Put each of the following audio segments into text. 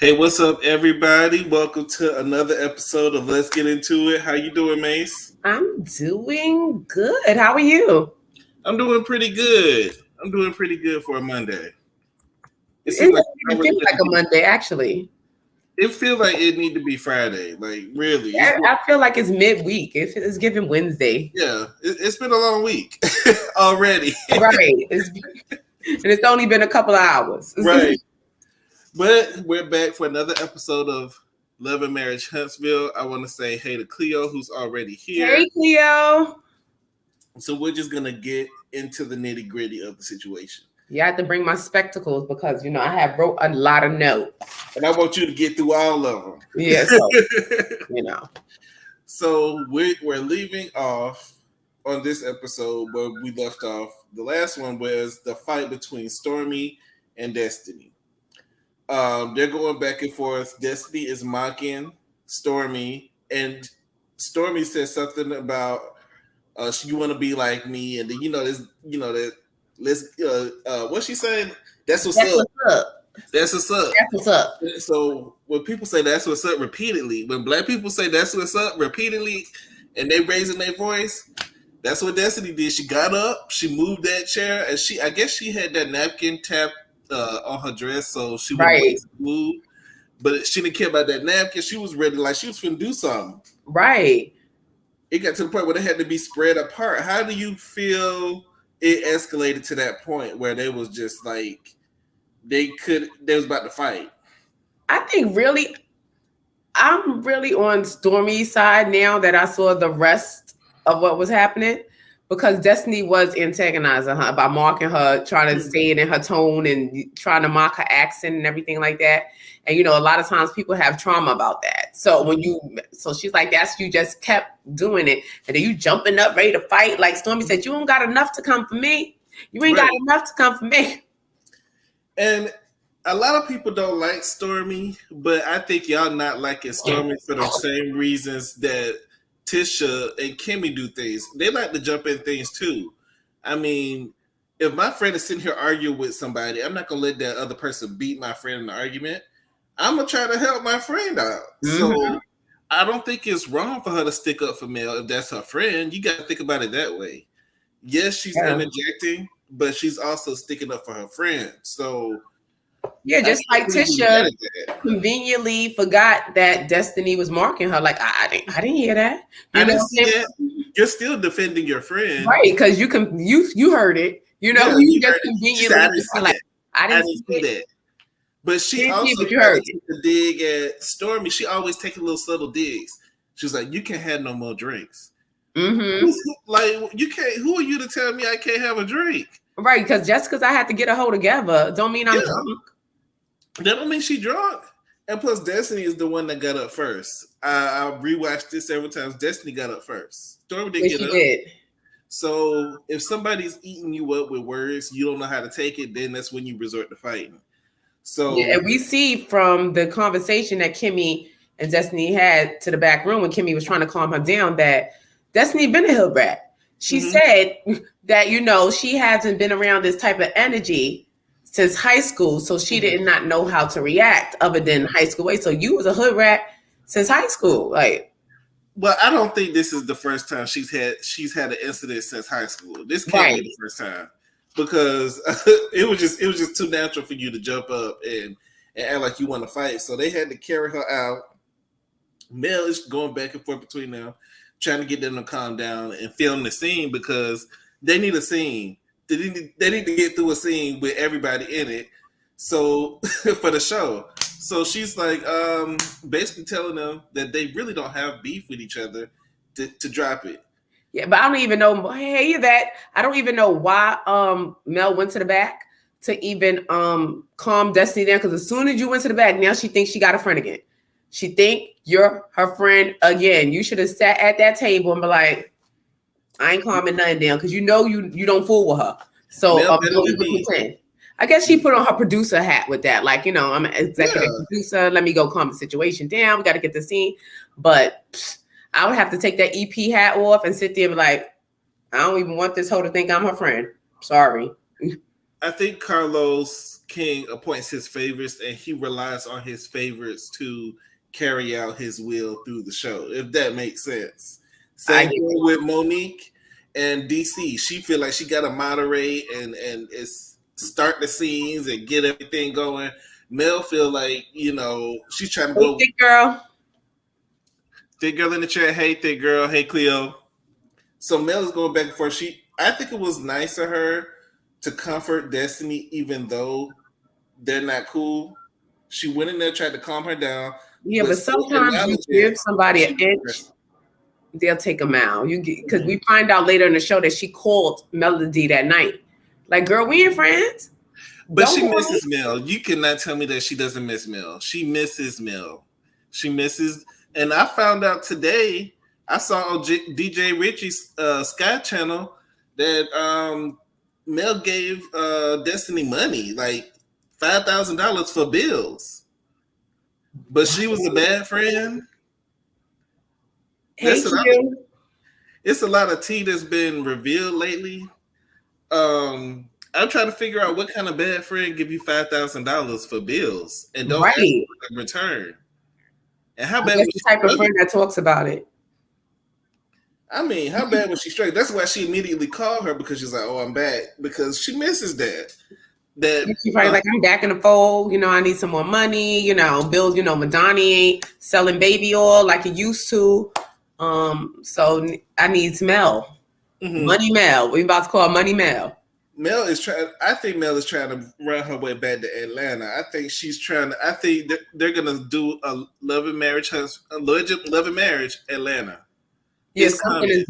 Hey, what's up, everybody? Welcome to another episode of Let's Get Into It. How you doing, Mace? I'm doing good. How are you? I'm doing pretty good. I'm doing pretty good for a Monday. It It seems like doesn't even feel like a Monday, actually. it feels like it need to be Friday. Like really, I feel like it's midweek. It's giving Wednesday. it's been a long week already. Right. And it's only been a couple of hours. Right. But we're back for another episode of Love and Marriage Huntsville. I want to say hey to Cleo, who's already here. Hey, Cleo. So we're just gonna get into the nitty gritty of the situation. Yeah, I have to bring my spectacles because I have wrote a lot of notes, and I want you to get through all of them. Yeah, so So we're leaving off on this episode where we left off. The last one was the fight between Stormy and Destiny. They're going back and forth. Destiny is mocking Stormy, and Stormy says something about you want to be like me, and then that let's what's she saying? That's what's up. That's what's up. That's what's up. So when people say that's what's up repeatedly, when black people say that's what's up repeatedly, and they raising their voice, that's what Destiny did. She got up, she moved that chair, and I guess she had that napkin tapped on her dress, so she was move. But she didn't care about that napkin. She was ready, like she was finna do something. Right. It got to the point where they had to be spread apart. How do you feel it escalated to that point where they was just like they was about to fight? I think really, I'm really on Stormy's side now that I saw the rest of what was happening, because Destiny was antagonizing her by mocking her, trying to say it in her tone and trying to mock her accent and everything like that. And, a lot of times people have trauma about that. So so she's like, you just kept doing it. And then you jumping up, ready to fight. Like Stormy said, you don't got enough to come for me. You ain't got enough to come for me. And a lot of people don't like Stormy, but I think y'all not liking Stormy for the same reasons that Tisha and Kimmy do things. They like to jump in things too. I mean, if my friend is sitting here arguing with somebody, I'm not going to let that other person beat my friend in the argument. I'm going to try to help my friend out. Mm-hmm. So I don't think it's wrong for her to stick up for Mel if that's her friend. You got to think about it that way. Yes, she's interjecting, but she's also sticking up for her friend. So yeah, just like Tisha conveniently forgot that Destiny was marking her. Like I didn't hear that. I didn't see that. You're still defending your friend, right? Because you heard it. You just conveniently I didn't see that. But she also tried to dig at Stormy. She always takes little subtle digs. She was like, "You can't have no more drinks." Mm-hmm. Like you can't. Who are you to tell me I can't have a drink? Right? Because just because I had to get a whole together, don't mean I'm drunk. That don't mean she drunk. And plus, Destiny is the one that got up first. I rewatched this several times. Destiny got up first. Stormy didn't get up. Did. So if somebody's eating you up with words, you don't know how to take it, then that's when you resort to fighting. So and we see from the conversation that Kimmy and Destiny had to the back room when Kimmy was trying to calm her down that Destiny been a hood rat. She said that, she hasn't been around this type of energy since high school, so she did not know how to react other than high school way. So you was a hood rat since high school, like. Well, I don't think this is the first time she's had an incident since high school. This can't be the first time, because it was just too natural for you to jump up and act like you want to fight. So they had to carry her out. Mel is going back and forth between them, trying to get them to calm down and film the scene because they need a scene. They need to get through a scene with everybody in it. So for the show. So she's like basically telling them that they really don't have beef with each other to drop it. Yeah, but I don't even know. Hey, I don't even know why Mel went to the back to even calm Destiny down. Because as soon as you went to the back, now she thinks she got a friend again. She think you're her friend again. You should have sat at that table and be like, I ain't calming nothing down, because you don't fool with her. So don't even pretend. I guess she put on her producer hat with that. Like, I'm an executive producer. Let me go calm the situation down. We got to get the scene. But I would have to take that EP hat off and sit there and be like, I don't even want this hoe to think I'm her friend. Sorry. I think Carlos king appoints his favorites, and he relies on his favorites to carry out his will through the show, if that makes sense. Same thing with Monique and DC. She feel like she got to moderate and it's start the scenes and get everything going. Mel feel like, you know, she's trying to go. Thick girl. Thick girl in the chat. Hey, thick girl. Hey, Cleo. So Mel is going back and forth. I think it was nice of her to comfort Destiny, even though they're not cool. She went in there, tried to calm her down. Yeah, but sometimes you give somebody an inch, they'll take a mile. You get, because we find out later in the show that she called Melody that night. Like, girl, we ain't friends. But she misses Mel. You cannot tell me that she doesn't miss Mel. She misses Mel. She misses, and I found out today. I saw on DJ Richie's Sky Channel that Mel gave Destiny money, like $5,000 for bills. But she was a bad friend. It's a lot of tea that's been revealed lately. I'm trying to figure out what kind of bad friend give you $5,000 for bills and don't ask for a return. And how bad was the type of friend that talks about it? I mean, how bad was she straight? That's why she immediately called her, because she's like, "Oh, I'm back," because she misses that. She's probably like, "I'm back in the fold. You know, I need some more money. You know, bills. You know, Madani ain't selling baby oil like he used to. So I need Mel, Money Mel. We about to call Money Mel." Mel is trying. I think Mel is trying to run her way back to Atlanta. I think she's trying to. I think they're gonna do a love and marriage, Atlanta. Yes, something is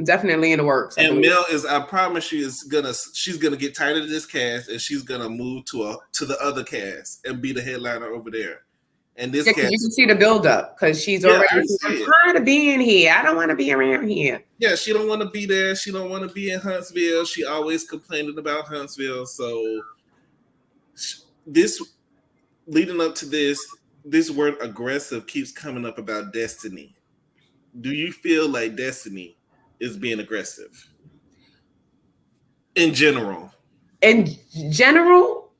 definitely in the works. And Mel is, I promise you, she's gonna get tired of this cast, and she's gonna move to the other cast and be the headliner over there. And this cast, you can see the buildup, because she's already. I'm tired of being here. I don't want to be around here. Yeah, she don't want to be there. She don't want to be in Huntsville. She always complaining about Huntsville. So this, leading up to this word aggressive keeps coming up about Destiny. Do you feel like Destiny is being aggressive? In general? In general,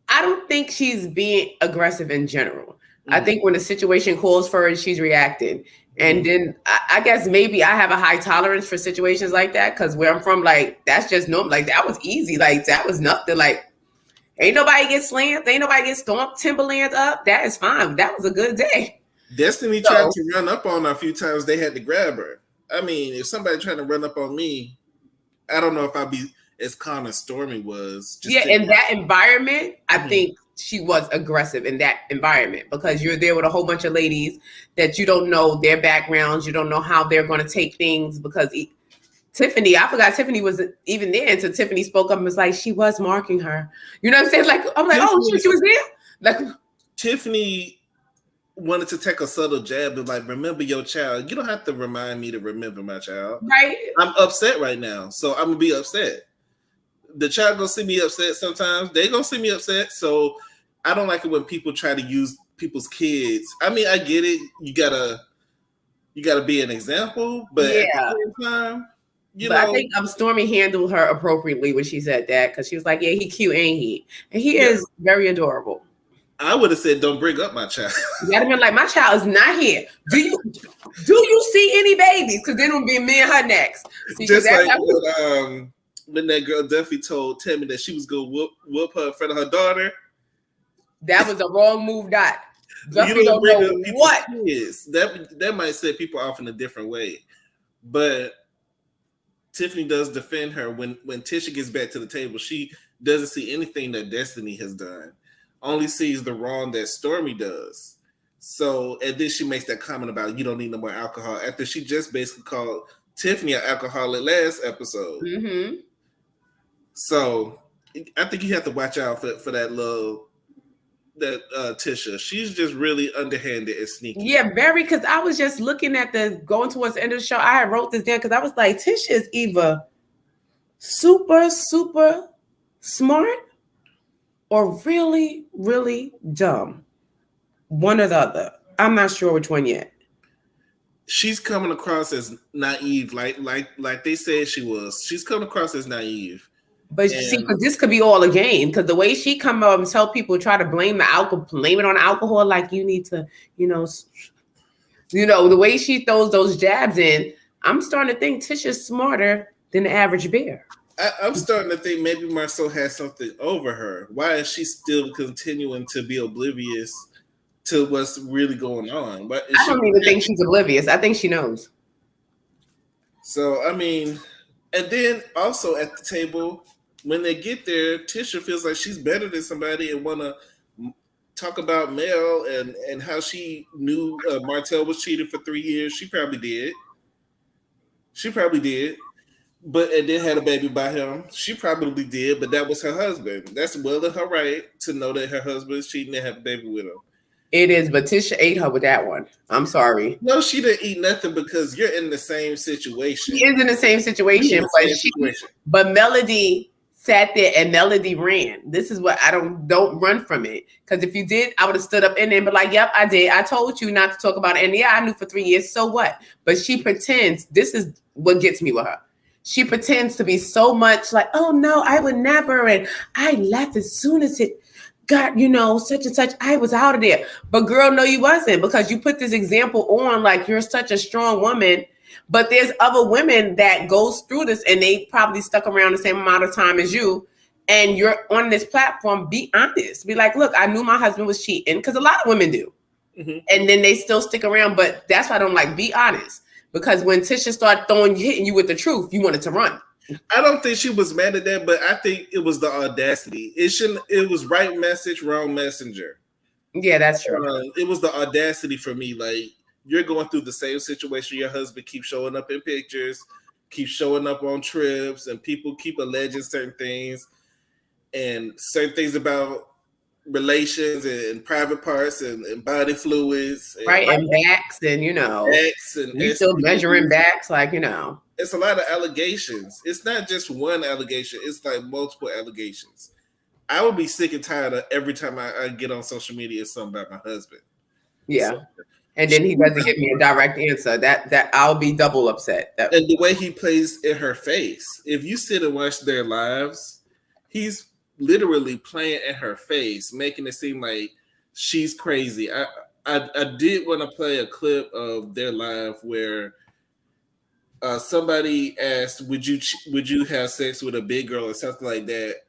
I don't think she's being aggressive in general. I think when the situation calls for it, she's reacting. And then I guess maybe I have a high tolerance for situations like that, because where I'm from, like, that's just normal. Like, that was easy. Like, that was nothing. Like, ain't nobody get slammed. Ain't nobody get stomped Timberlands up. That is fine. That was a good day. Destiny tried to run up on her a few times. They had to grab her. I mean, if somebody tried to run up on me, I don't know if I'd be as calm as Stormy was. In that environment, I think she was aggressive in that environment, because you're there with a whole bunch of ladies that you don't know their backgrounds. You don't know how they're going to take things, because Tiffany, I forgot Tiffany was even there until Tiffany spoke up and was like, she was marking her. You know what I'm saying? Like, I'm like, Tiffany, she was there? Like, Tiffany wanted to take a subtle jab of like, remember your child. You don't have to remind me to remember my child. Right. I'm upset right now, so I'm gonna be upset. The child gonna see me upset sometimes. They gonna see me upset. So I don't like it when people try to use people's kids. I mean, I get it. You gotta be an example, but at the same time, you know. I think Stormy handled her appropriately when she said that, because she was like, "Yeah, he cute, ain't he?" And he is very adorable. I would have said, "Don't bring up my child." You gotta be like, "My child is not here. Do you see any babies?" Because then it'll be me and her next. See, just like when that girl Duffy told Tammy that she was gonna whoop her in front of her daughter. That was a wrong move, Dot. Duffy don't know what is. That might set people off in a different way. But Tiffany does defend her when Tisha gets back to the table. She doesn't see anything that Destiny has done. Only sees the wrong that Stormy does. So, and then she makes that comment about, you don't need no more alcohol, after she just basically called Tiffany an alcoholic last episode. Mm-hmm. So I think you have to watch out for that Tisha. She's just really underhanded and sneaky. Yeah, very, because I was just looking at going towards the end of the show. I wrote this down because I was like, Tisha is either super, super smart or really, really dumb. One or the other. I'm not sure which one yet. She's coming across as naive, like they said she was. She's coming across as naive. But see, because this could be all a game. Because the way she come up and tell people, try to blame the alcohol, blame it on alcohol, like you need to, the way she throws those jabs in, I'm starting to think Tisha's smarter than the average bear. I'm starting to think maybe Marceau has something over her. Why is she still continuing to be oblivious to what's really going on? I don't even think she's oblivious. I think she knows. So, I mean, and then also at the table, when they get there, Tisha feels like she's better than somebody and want to talk about Mel and how she knew Martell was cheated for 3 years. She probably did. But and then had a baby by him. She probably did, but that was her husband. That's well in her right to know that her husband is cheating and have a baby with him. It is, but Tisha ate her with that one. I'm sorry. No, she didn't eat nothing because you're in the same situation. She is in the same situation, but Melody sat there and Melody ran. This is what I don't run from it. Because if you did, I would have stood up in there and be like, yep, I did. I told you not to talk about it. And yeah, I knew for 3 years. So what? But she pretends. This is what gets me with her. She pretends to be so much like, oh no, I would never. And I left as soon as it got, such and such. I was out of there. But girl, no, you wasn't, because you put this example on like you're such a strong woman. But there's other women that goes through this and they probably stuck around the same amount of time as you. And you're on this platform. Be honest. Be like, look, I knew my husband was cheating, because a lot of women do. Mm-hmm. And then they still stick around. But that's why I don't like. Be honest. Because when Tisha started hitting you with the truth, you wanted to run. I don't think she was mad at that, but I think it was the audacity. It was right message, wrong messenger. Yeah, that's true. It was the audacity for me. Like, you're going through the same situation. Your husband keeps showing up in pictures, keeps showing up on trips, and people keep alleging certain things about relations and private parts and body fluids, right? And backs, and backs, and you still measuring backs, like It's a lot of allegations. It's not just one allegation. It's like multiple allegations. I would be sick and tired of every time I get on social media it's something about my husband. Yeah. So, and then he doesn't give me a direct answer. That I'll be double upset. And the way he plays in her face, if you sit and watch their lives, he's literally playing in her face, making it seem like she's crazy. I did want to play a clip of their live where somebody asked, "Would you have sex with a big girl or something like that?"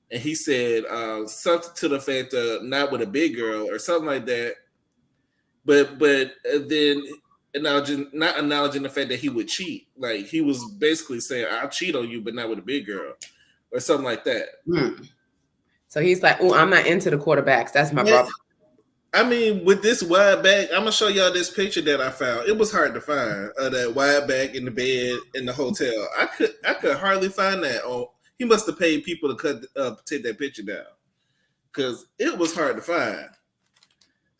And he said something to the fact of not with a big girl or something like that. But then not acknowledging the fact that he would cheat. Like, he was basically saying, "I'll cheat on you, but not with a big girl," or something like that. So he's like, "Oh, I'm not into the quarterbacks. That's my brother." I mean, with this wide back, I'm gonna show y'all this picture that I found. It was hard to find that wide back in the bed in the hotel. I could hardly find that. Oh, he must have paid people to take that picture down, because it was hard to find.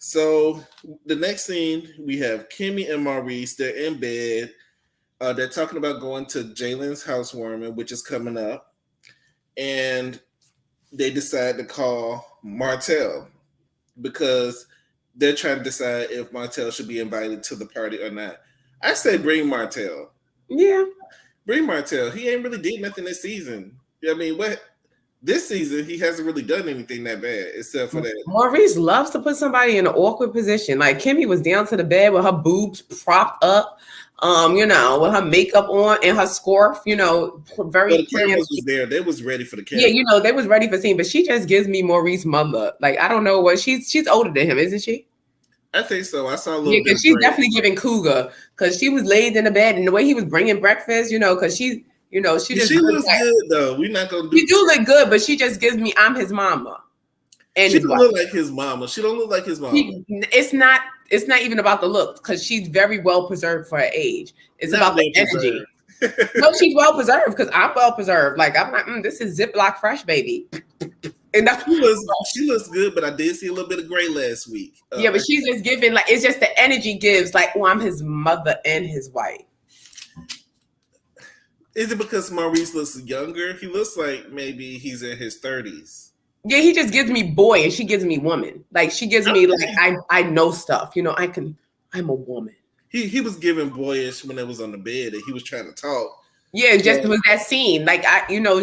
So the next scene, we have Kimmy and Maurice. They're in bed. They're talking about going to Jalen's housewarming, which is coming up, and they decide to call Martell because they're trying to decide if Martell should be invited to the party or not. I say bring Martell. Yeah. Bring Martell. He ain't really did nothing this season. I mean, this season, he hasn't really done anything that bad, except for that. Maurice loves to put somebody in an awkward position. Like, Kimmy was down to the bed with her boobs propped up, with her makeup on and her scarf, very. But the cameras was there. They was ready for the camera. Yeah, they was ready for scene, but she just gives me Maurice mother. Like, I don't know what she's older than him, isn't she? I think so. I saw a little. Yeah, because she's definitely giving cougar, because she was laid in the bed and the way he was bringing breakfast, because she. She looks good though. We're not gonna do. She do look good, but she just gives me I'm his mama. And she don't look like his mama. She don't look like his mama. It's not even about the look, because she's very well preserved for her age. It's about the energy. No, she's well preserved because I'm well preserved. Like, I'm like, this is Ziploc fresh, baby. And she looks good, but I did see a little bit of gray last week. Yeah, but she's just giving, like, it's just the energy gives, like, I'm his mother and his wife. Is it because Maurice looks younger? He looks like maybe he's in his 30s. Yeah, he just gives me boy and she gives me woman. Like, she gives me like I know stuff. I'm a woman. He was giving boyish when it was on the bed and he was trying to talk. Yeah, just it was that scene. Like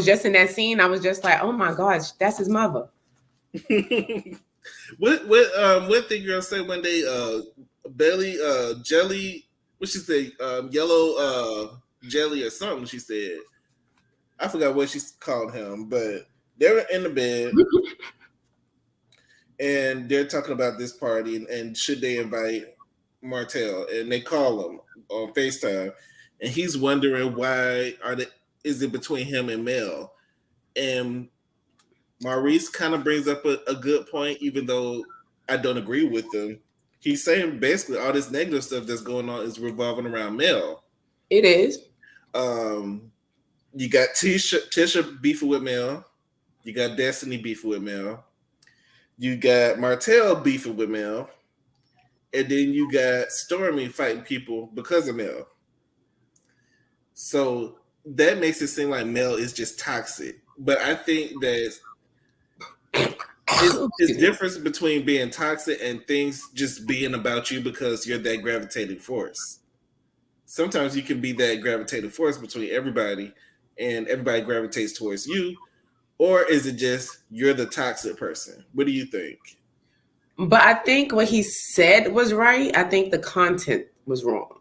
just in that scene, I was just like, oh my gosh, that's his mother. what thing girl said one day? Belly jelly. What she say? Yellow jelly or something. She said. I forgot what she called him, but they were in the bed and they're talking about this party and should they invite Martell, and they call him on FaceTime, and he's wondering why is it between him and Mel, and Maurice kind of brings up a good point, even though I don't agree with him. He's saying basically all this negative stuff that's going on is revolving around Mel. It is. You got Tisha beefing with Mel. You got Destiny beefing with Mel. You got Martell beefing with Mel. And then you got Stormy fighting people because of Mel. So that makes it seem like Mel is just toxic. But I think that it's difference between being toxic and things just being about you because you're that gravitating force. Sometimes you can be that gravitating force between everybody and everybody gravitates towards you. Or is it just you're the toxic person? What do you think? But I think what he said was right. I think the content was wrong.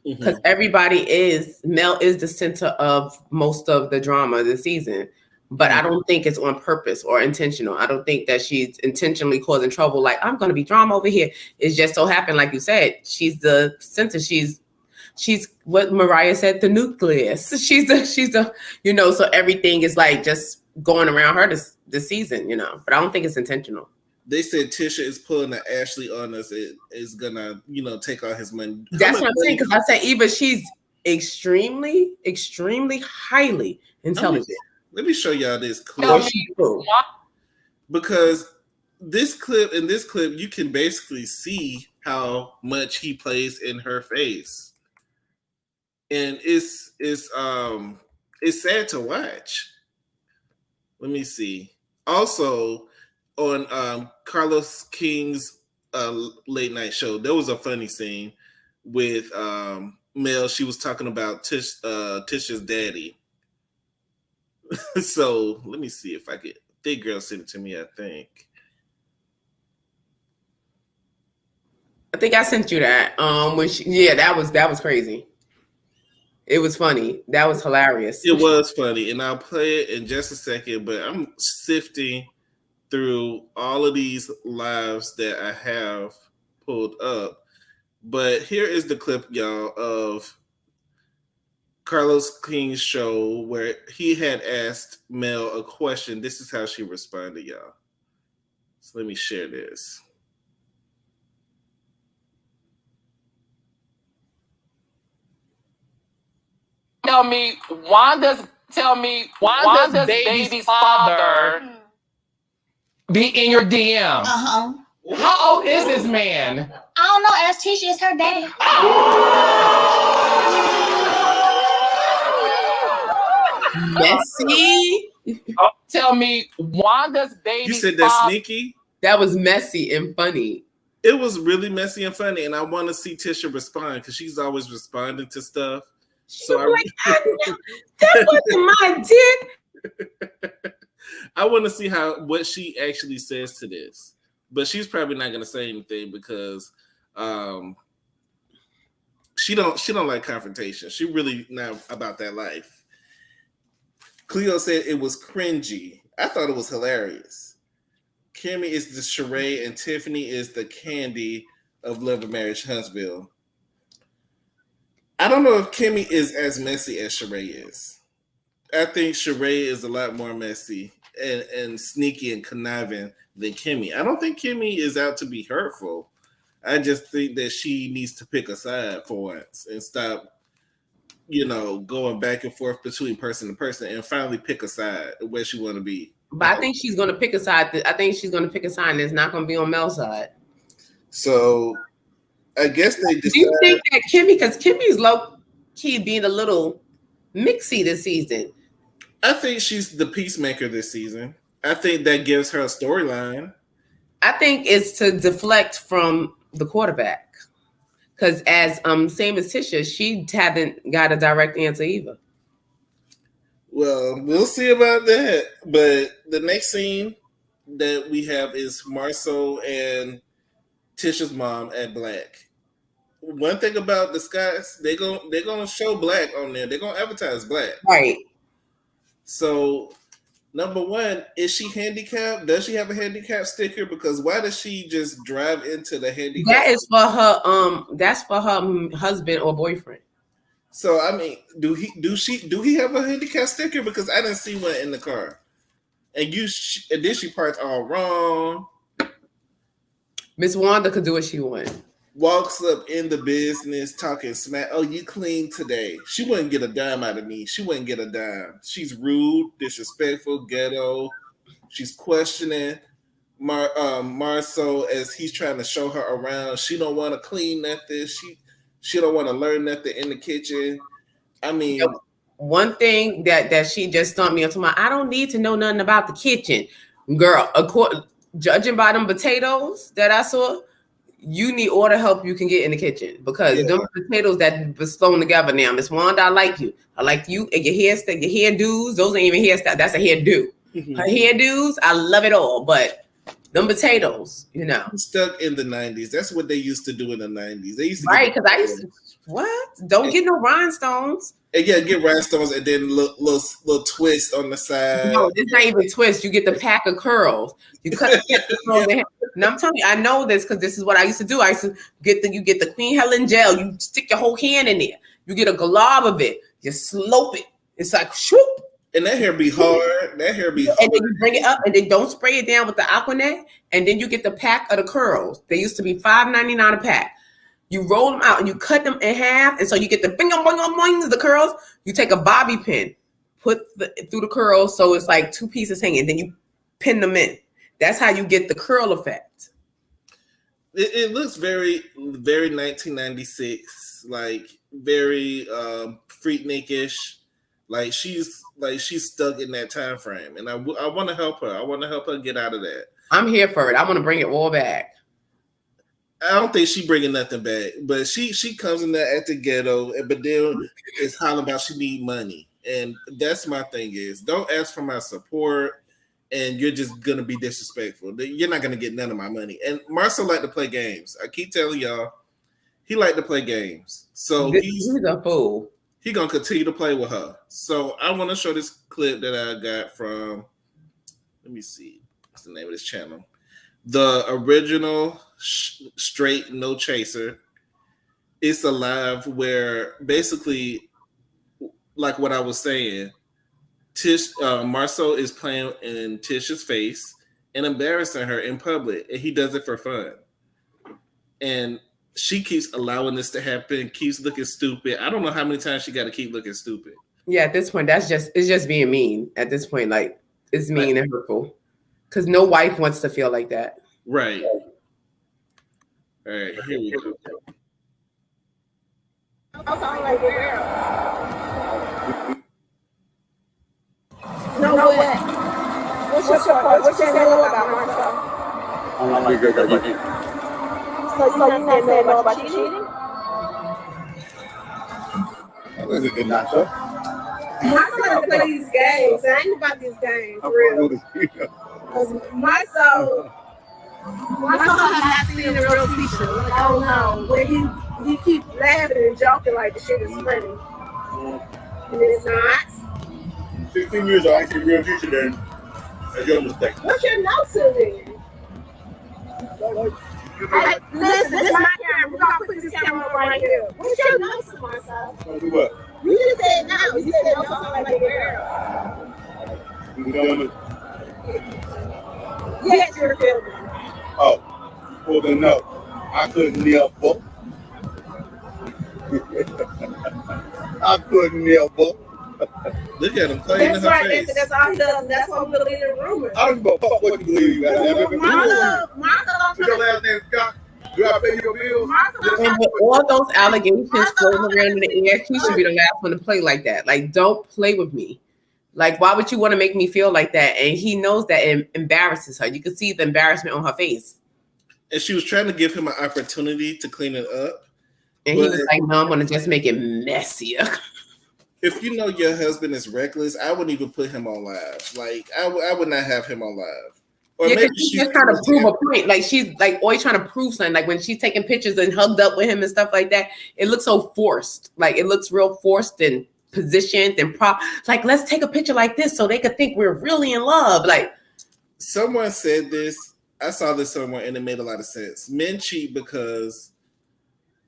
Because Mel is the center of most of the drama of the season. But I don't think it's on purpose or intentional. I don't think that she's intentionally causing trouble. Like, I'm going to be drama over here. It's just so happened, like you said, she's the center. She's what Mariah said, the nucleus. She's the so everything is like just going around her this season, but I don't think it's intentional. They said Tisha is pulling the Ashley on us. It is gonna, take all his money. That's what I'm saying. Because I said Eva, she's extremely, extremely highly intelligent. Let me show y'all this clip. Because in this clip, you can basically see how much he plays in her face. And it's sad to watch. Let me see. Also, on Carlos King's late night show, there was a funny scene with Mel. She was talking about Tisha's daddy. So let me see if I could. Big girl sent it to me, I think. I think I sent you that. That was crazy. It was funny. That was hilarious. It was funny, and I'll play it in just a second, but I'm sifting through all of these lives that I have pulled up. But here is the clip, y'all, of Carlos King's show where he had asked Mel a question. This is how she responded, y'all. So let me share this. Tell me, Wanda's baby's father be in your DM? Uh-huh. How old is this man? I don't know. Ask Tisha, is her dad. Messy. Tell me, Wanda's baby's You said that's sneaky? That was messy and funny. It was really messy and funny, and I want to see Tisha respond because she's always responding to stuff. So that wasn't my dick. I want to see what she actually says to this, but she's probably not going to say anything because she don't like confrontation. She really not about that life. Cleo said it was cringy. I thought it was hilarious. Kimmy is the Sheree and Tiffany is the Candy of Love and Marriage Huntsville. I don't know if Kimmy is as messy as Sheree is. I think Sheree is a lot more messy and sneaky and conniving than Kimmy. I don't think Kimmy is out to be hurtful. I just think that she needs to pick a side for once and stop, going back and forth between person to person and finally pick a side where she want to be. But I think she's going to pick a side. I think she's going to pick a side that's not going to be on Mel's side. So I guess they decided. Do you think that because Kimmy's low-key being a little mixy this season? I think she's the peacemaker this season. I think that gives her a storyline. I think it's to deflect from the quarterback. Because same as Tisha, she hasn't got a direct answer either. Well, we'll see about that. But the next scene that we have is Marcel and Tisha's mom at Black. One thing about the Scots, they're gonna show Black on there. They're gonna advertise Black. Right. So number one, is she handicapped? Does she have a handicap sticker? Because why does she just drive into the handicap? That is for her. That's for her husband or boyfriend. So I mean, do he have a handicap sticker? Because I didn't see one in the car. And then she parked all wrong. Miss Wanda could do what she want. Walks up in the business talking smack. Oh, you clean today. She wouldn't get a dime out of me. She wouldn't get a dime. She's rude, disrespectful, ghetto. She's questioning Marceau as he's trying to show her around. She don't want to clean nothing. She don't want to learn nothing in the kitchen. I mean, one thing that she just stumped me onto I don't need to know nothing about the kitchen, girl. Judging by them potatoes that I saw, you need all the help you can get in the kitchen because them potatoes that was thrown together now. Miss Wanda, I like you. I like you and your hairdos. Those ain't even hairstyle. That's a hairdo. Mm-hmm. Her hairdos, I love it all. But them potatoes, stuck in the 90s. That's what they used to do in the 90s. They used to because I used to don't get no rhinestones. And get rhinestones and then little twist on the side. No, it's not even twist. You get the pack of curls. You cut the curls. And I'm telling you, I know this because this is what I used to do. I used to get the Queen Helen gel. You stick your whole hand in there. You get a glob of it. You slope it. It's like shoop. And that hair be hard. That hair be hard. And then you bring it up and then don't spray it down with the Aquanet. And then you get the pack of the curls. They used to be $5.99 a pack. You roll them out and you cut them in half. And so you get the bing, boing, boing, boing, the curls. You take a bobby pin, put through the curls. So it's like two pieces hanging. Then you pin them in. That's how you get the curl effect. It looks very, very 1996, like very freaknikish. Like she's stuck in that time frame. And I want to help her. I want to help her get out of that. I'm here for it. I want to bring it all back. I don't think she bringing nothing back, but she comes in there at the ghetto, but then it's hollering about she need money, and that's my thing is don't ask for my support, and you're just gonna be disrespectful. You're not gonna get none of my money. And Marcel like to play games. I keep telling y'all, he like to play games. So he's a fool. He gonna continue to play with her. So I want to show this clip that I got from. Let me see. What's the name of this channel? The original Straight No Chaser. It's a live where basically, like what I was saying, Marceau is playing in Tisha's face and embarrassing her in public, and he does it for fun. And she keeps allowing this to happen, keeps looking stupid. I don't know how many times she got to keep looking stupid. Yeah, at this point, it's just being mean. At this point, like it's mean and hurtful. Because no wife wants to feel like that. Right. All right, here we go. No way. What's your part? What's your name about Marcel? I don't like good like you. So you not saying nothing about you cheating? That was a good night, sir. Marcel don't play these games. I ain't about these games, for real. Marcel has not seen the real teacher. Like, I don't know. Where he keep laughing and joking like the shit is funny. And it's not. 16 years I ain't seen a real teacher then. That's your mistake. What's your notes in there? Listen, this is my camera. We're gonna put this camera right here. What's your notes, Marcel? Do what? You just said no. You said no something like a girl. You feeling it? Yes, you're feeling it. Oh, well then no. I couldn't never. I couldn't never. Look at him playing in her face. That's all he does. That's why we believe in rumors. I don't give a fuck what you believe. Martha Your last name Scott. Do I pay your bills? And with all those allegations floating around in the air, he should be the last one to play like that. Like, don't play with me. Like, why would you want to make me feel like that? And he knows that it embarrasses her. You can see the embarrassment on her face. And she was trying to give him an opportunity to clean it up. And he was like, no, I'm going to just make it messier. if you know your husband is reckless, I wouldn't even put him on live. Like I would not have him on live. Or Yeah, maybe because she's just trying to prove a point. Like she's like always trying to prove something. Like when she's taking pictures and hugged up with him and stuff like that, it looks so forced. Like it looks real forced and positioned and like let's take a picture like this so they could think we're really in love. Like someone said this. I saw this somewhere and it made a lot of sense. Men cheat because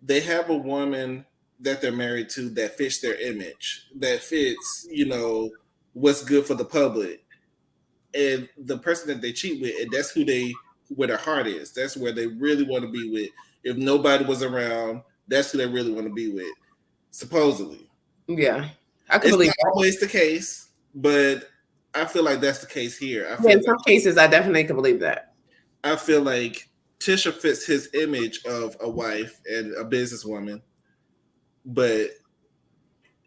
they have a woman that they're married to that fits their image, that fits, what's good for the public. And the person that they cheat with, and that's where their heart is. That's where they really want to be with. If nobody was around, that's who they really want to be with, supposedly. Yeah, I can believe it's not always the case, but I feel like that's the case here. In some cases, I definitely can believe that. I feel like Tisha fits his image of a wife and a businesswoman, but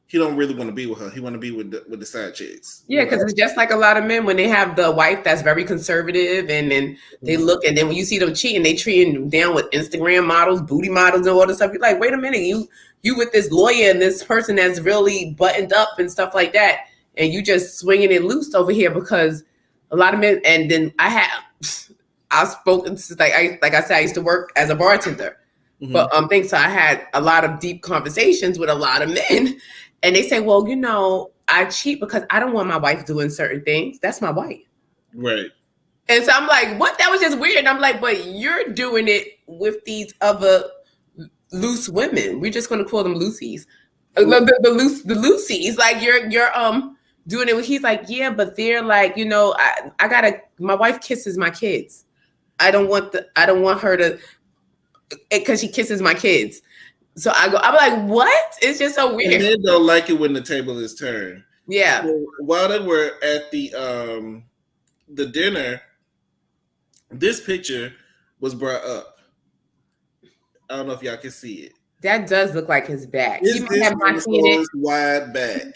he don't really want to be with her. He want to be with the side chicks. Yeah, because it's just like a lot of men when they have the wife that's very conservative, and then they look, and then when you see them cheating, they treating them down with Instagram models, booty models, and all this stuff. You're like, wait a minute, you with this lawyer and this person that's really buttoned up and stuff like that, and you just swinging it loose over here because a lot of men. And then I've spoken like I said, I used to work as a bartender. But so I had a lot of deep conversations with a lot of men, and they say, well, I cheat because I don't want my wife doing certain things. That's my wife. Right. And so I'm like, what? That was just weird. And I'm like, but you're doing it with these other loose women. We're just going to call them loosies. The loosies. Like you're doing it with, he's like, yeah, but they're like, my wife kisses my kids. I don't want her to, because she kisses my kids. So I'm like, what? It's just so weird. And men don't like it when the table is turned. Yeah. So while they were at the dinner, this picture was brought up. I don't know if y'all can see it. That does look like his back. Is this wide back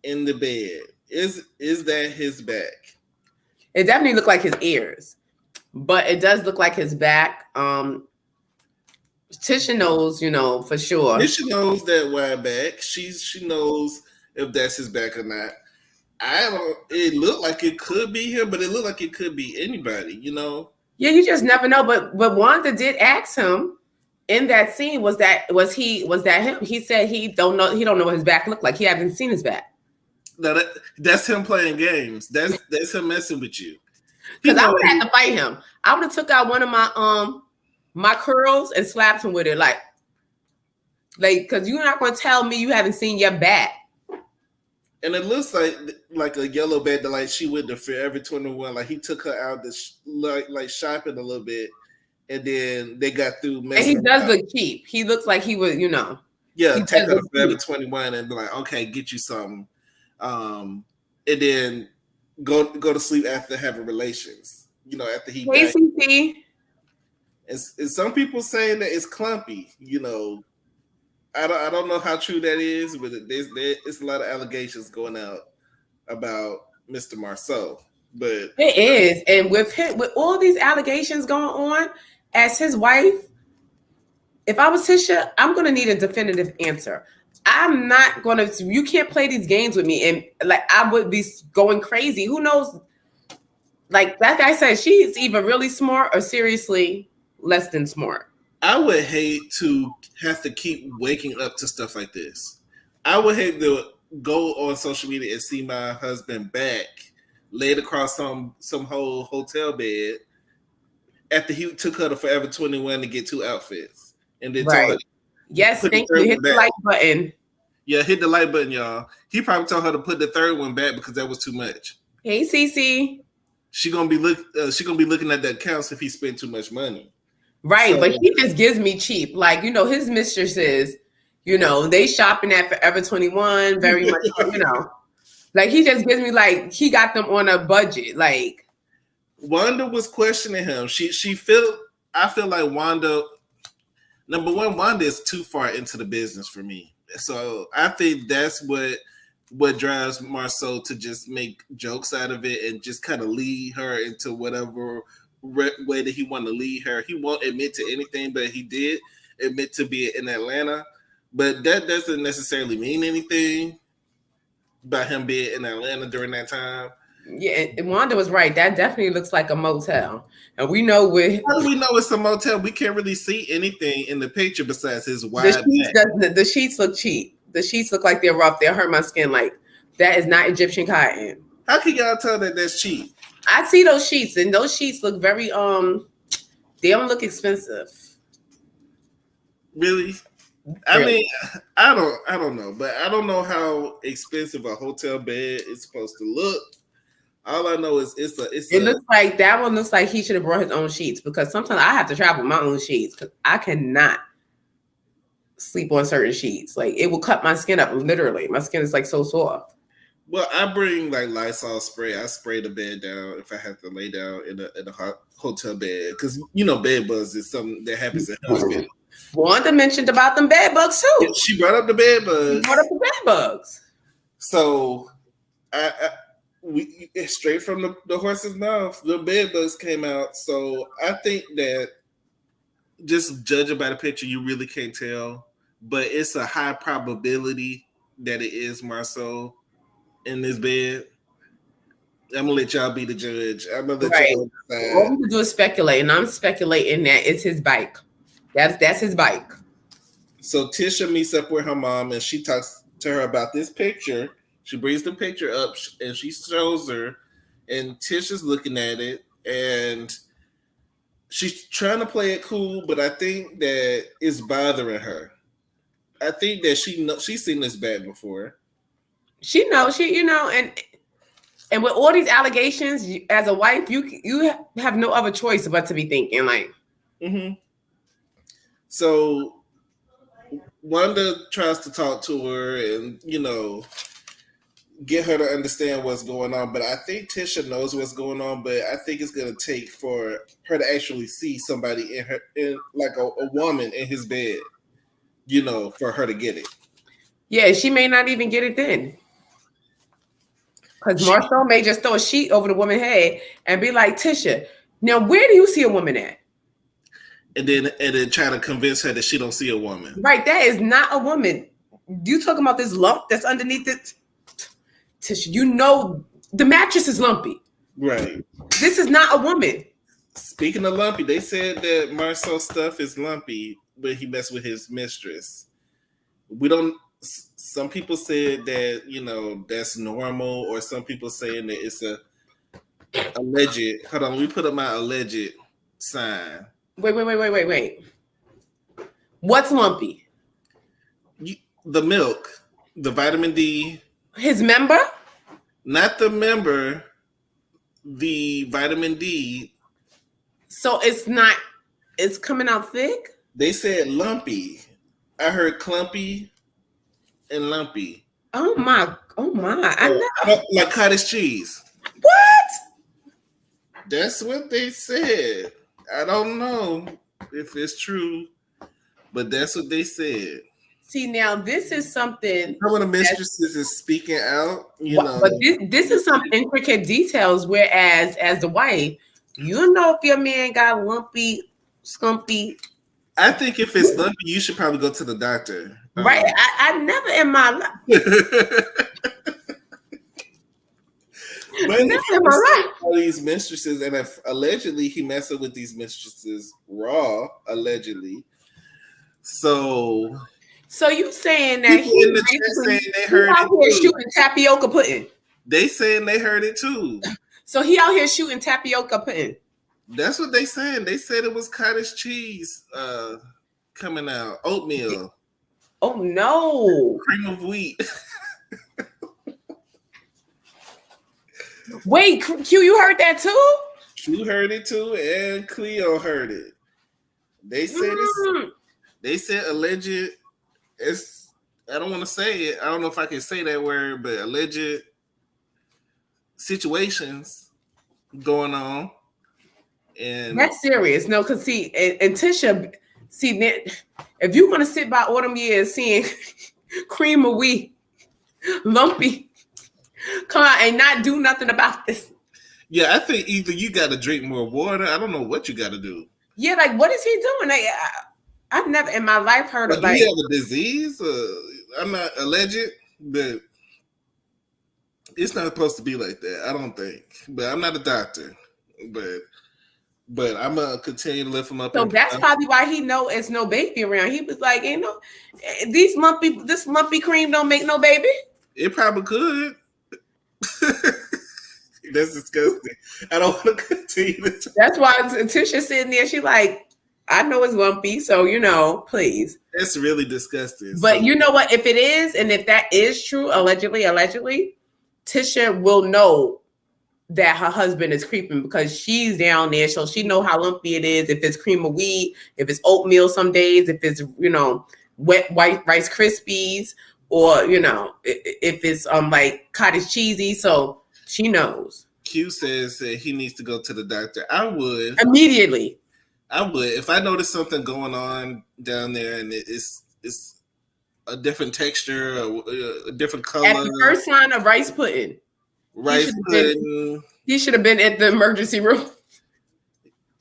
in the bed? Is that his back? It definitely looked like his ears, but it does look like his back. Tisha knows, for sure. Tisha knows that wide back. She knows if that's his back or not. It looked like it could be him, but it looked like it could be anybody, Yeah, you just never know. But Wanda did ask him in that scene, was that him? He said he don't know what his back looked like. He hasn't seen his back. No, that's him playing games. That's him messing with you. Because I would have had to fight him. I would have took out one of my curls and slapped him with it, like because you're not going to tell me you haven't seen your back. And it looks like a yellow bed that like she went to Forever 21. Like he took her out to like shopping a little bit, and then they got through. And he does look cheap. He looks like he would, Yeah, take her to Forever 21 and be like, okay, get you something, and then go to sleep after having relations. After he. ACC. And some people saying that it's clumpy. I don't know how true that is, but there's a lot of allegations going out about Mr. Marceau. But it is, and with all these allegations going on, as his wife, if I was Tisha, I'm going to need a definitive answer. I'm not going to. You can't play these games with me, and like I would be going crazy. Who knows? Like that guy said, she's either really smart or seriously less than smart. I would hate to have to keep waking up to stuff like this. I would hate to go on social media and see my husband back laid across some whole hotel bed after he took her to Forever 21 to get 2 outfits. And then told her, yes, thank you. Hit the like button. Yeah, hit the like button, y'all. He probably told her to put the third one back because that was too much. Hey, Cece. She gonna be looking at that accounts if he spent too much money. Right, so, but he just gives me cheap. Like, his mistresses, they shopping at Forever 21, very much, Like, he just gives me, like, he got them on a budget. Like, Wanda was questioning him. I feel like Wanda, number one, Wanda is too far into the business for me. So I think that's what drives Marceau to just make jokes out of it and just kind of lead her into whatever way that he want to lead her. He won't admit to anything, but he did admit to be in Atlanta. But that doesn't necessarily mean anything. about him being in Atlanta during that time. Yeah, and Wanda was right. That definitely looks like a motel, and we know with how do we know it's a motel? We can't really see anything in the picture besides his wide the sheets look cheap. The sheets look like they're rough. They'll hurt my skin. Like that is not Egyptian cotton. How can y'all tell that that's cheap? I see those sheets, and those sheets look very they don't look expensive. Really? I mean, I don't know, but I don't know how expensive a hotel bed is supposed to look. All I know is it looks like that one looks like he should have brought his own sheets, because sometimes I have to travel with my own sheets because I cannot sleep on certain sheets. Like it will cut my skin up. Literally, my skin is like so soft. Well, I bring like Lysol spray. I spray the bed down if I have to lay down in a hotel bed, because you know bed bugs is something that happens in Huntsville. Wanda mentioned about them bed bugs too. She brought up the bed bugs. She brought up the bed bugs. So, we straight from the horse's mouth, the bed bugs came out. So I think that just judging by the picture, you really can't tell, but it's a high probability that it is Marceau in this bed. I'm gonna let y'all be the judge. I'm gonna let y'all decide. All we can do is speculate, and I'm speculating that it's his bike. That's his bike. So Tisha meets up with her mom, and she talks to her about this picture. She brings the picture up, and she shows her, and Tisha's looking at it, and she's trying to play it cool, but I think that it's bothering her. I think that she's seen this bad before. She knows, and with all these allegations, as a wife, you have no other choice but to be thinking like. Mm-hmm. So Wanda tries to talk to her and, get her to understand what's going on. But I think Tisha knows what's going on, but I think it's going to take for her to actually see somebody in like a woman in his bed, for her to get it. Yeah, she may not even get it then. Because Marceau may just throw a sheet over the woman's head and be like, Tisha, now where do you see a woman at? And then try to convince her that she don't see a woman. Right, that is not a woman. You talking about this lump that's underneath it? Tisha, the mattress is lumpy. Right. This is not a woman. Speaking of lumpy, they said that Marceau's stuff is lumpy, but he messed with his mistress. Some people said that, that's normal, or some people saying that it's a alleged. Hold on, let me put up my alleged sign. Wait. What's lumpy? The milk, the vitamin D. His member? Not the member, the vitamin D. So it's coming out thick? They said lumpy. I heard clumpy and lumpy. Oh my. Like cottage cheese. What? That's what they said. I don't know if it's true, but that's what they said. See, now this is something. Some of the mistresses is speaking out, But this is some intricate details. Whereas, as the wife, if your man got lumpy, scumpy. I think if it's lumpy, you should probably go to the doctor. Right. I never in my life. All these mistresses, and if allegedly he messing with these mistresses raw, allegedly. So you saying that they heard out here shooting tapioca pudding? They saying they heard it too. So he out here shooting tapioca pudding. That's what they saying. They said it was cottage cheese coming out, oatmeal. Oh no! Cream of wheat. Wait, Q, you heard that too? Q heard it too, and Cleo heard it. They said They said alleged. I don't want to say it. I don't know if I can say that word, but alleged situations going on. And that's serious. No, because see, and Tisha, if you want to sit by all them years seeing cream of wheat, lumpy, come on and not do nothing about this. Yeah, I think either you got to drink more water. I don't know what you got to do. Yeah, like what is he doing? I've never in my life heard of do you have a disease? I'm not alleged, but It's not supposed to be like that, I don't think. But I'm not a doctor. But I'm gonna continue to lift him up. So that's probably why he know it's no baby around. He was like, you know, this lumpy cream don't make no baby. It probably could. That's disgusting. I don't want to continue this. That's why Tisha's sitting there. She like, I know it's lumpy, so you know, please. That's really disgusting. But you know what? If it is, and if that is true, allegedly, Tisha will know that her husband is creeping because she's down there, so she know how lumpy it is. If it's cream of wheat, if it's oatmeal some days, if it's wet white Rice Krispies, or if it's like cottage cheesy, so she knows. Q says that he needs to go to the doctor. I would immediately. I would if I noticed something going on down there and it's a different texture, a different color. At the first sign of rice pudding. Rice pudding. He should have been at the emergency room.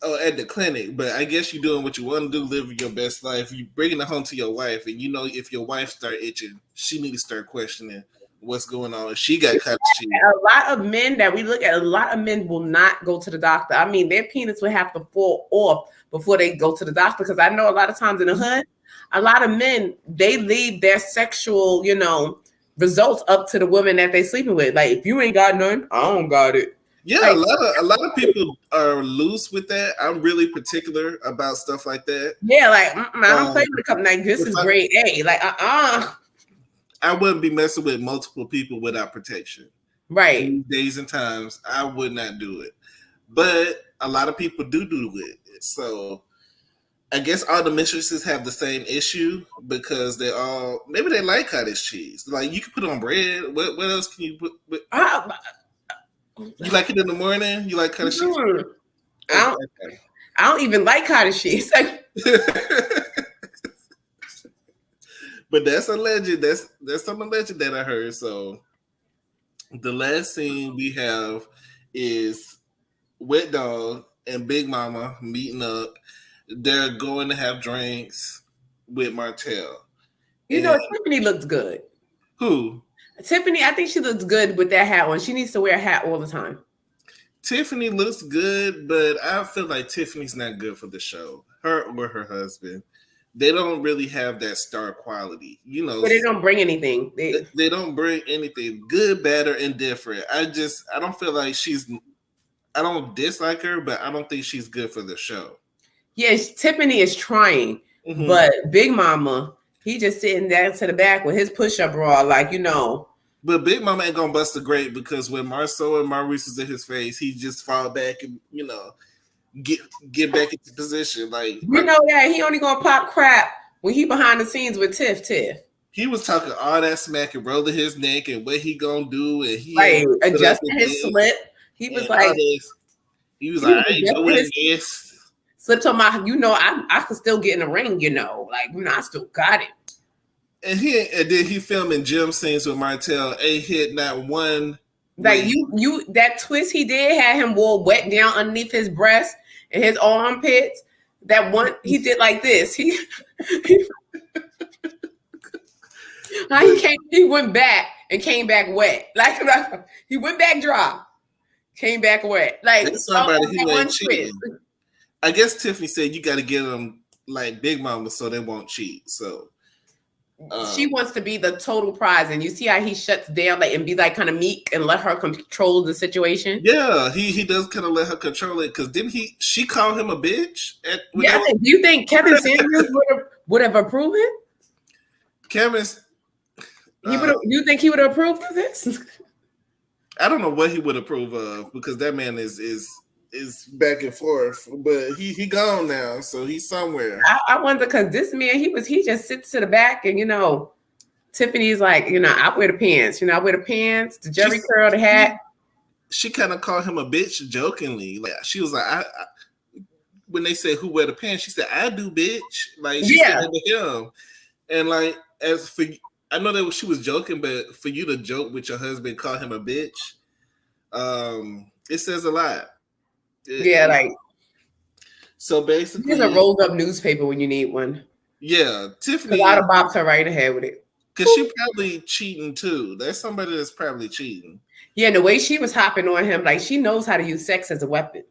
Oh, at the clinic. But I guess you're doing what you want to do, living your best life. You're bringing it home to your wife, and if your wife start itching, she need to start questioning what's going on. If she got cottage cheese. A lot of men that we look at, a lot of men will not go to the doctor. I mean, their penis will have to fall off before they go to the doctor. Because I know a lot of times in the hood, a lot of men, they leave their sexual, results up to the woman that they sleeping with. Like, if you ain't got none, I don't got it. Yeah, like, a lot of people are loose with that. I'm really particular about stuff like that. Yeah, like I don't play with a couple like this is grade A. Like I wouldn't be messing with multiple people without protection. Right. In days and times, I would not do it. But a lot of people do it. So I guess all the mistresses have the same issue because maybe they like cottage cheese. Like you can put it on bread. What else can you put? You like it in the morning? You like cottage cheese? I don't even like cottage cheese. But that's alleged. That's some alleged that I heard. So the last scene we have is Wet Dog and Big Mama meeting up. They're going to have drinks with Martell. Tiffany looks good. Who? Tiffany, I think she looks good with that hat on. She needs to wear a hat all the time. Tiffany looks good, but I feel like Tiffany's not good for the show. Her or her husband. They don't really have that star quality. But they don't bring anything. They don't bring anything. Good, bad, or indifferent. I don't feel like I don't dislike her, but I don't think she's good for the show. Yes, Tiffany is trying, but Big Mama, he just sitting down to the back with his push-up bra, But Big Mama ain't gonna bust the grape because when Marceau and Maurice is in his face, he just fall back and get back into position. Like that he only gonna pop crap when he behind the scenes with Tiff. He was talking all that smack and rolling his neck and what he gonna do, and he adjusting his slip. He was like, I ain't doing this. Slipped on my, I could still get in the ring, I still got it. And then he filming gym scenes with Martell. A hit, not one. Like that twist he did had him all wet down underneath his breast and his armpits. That one he did like this. He went back and came back wet. Like he went back dry, came back wet. Like that's somebody who ain't cheating. I guess Tiffany said you got to get them like Big Mama so they won't cheat. So she wants to be the total prize, and you see how he shuts down and be like kind of meek and let her control the situation. Yeah, he does kind of let her control it because didn't she call him a bitch? Do you think Kevin Samuels would have approved it? Kevin's. You think he would have approved of this? I don't know what he would approve of because that man is back and forth, but he gone now, so he's somewhere. I wonder because this man he just sits to the back and Tiffany's like I wear the pants, I wear the pants, the jerry curl, the hat. She kind of called him a bitch jokingly, like she was like I when they said who wear the pants, she said I do, bitch. Like she said that to him, and like as for I know that she was joking, but for you to joke with your husband, call him a bitch, it says a lot. So basically, there's a rolled up newspaper when you need one. Yeah, Tiffany. A lot of bops her right ahead with it because she probably cheating too. There's somebody that's probably cheating. Yeah, and the way she was hopping on him, like she knows how to use sex as a weapon.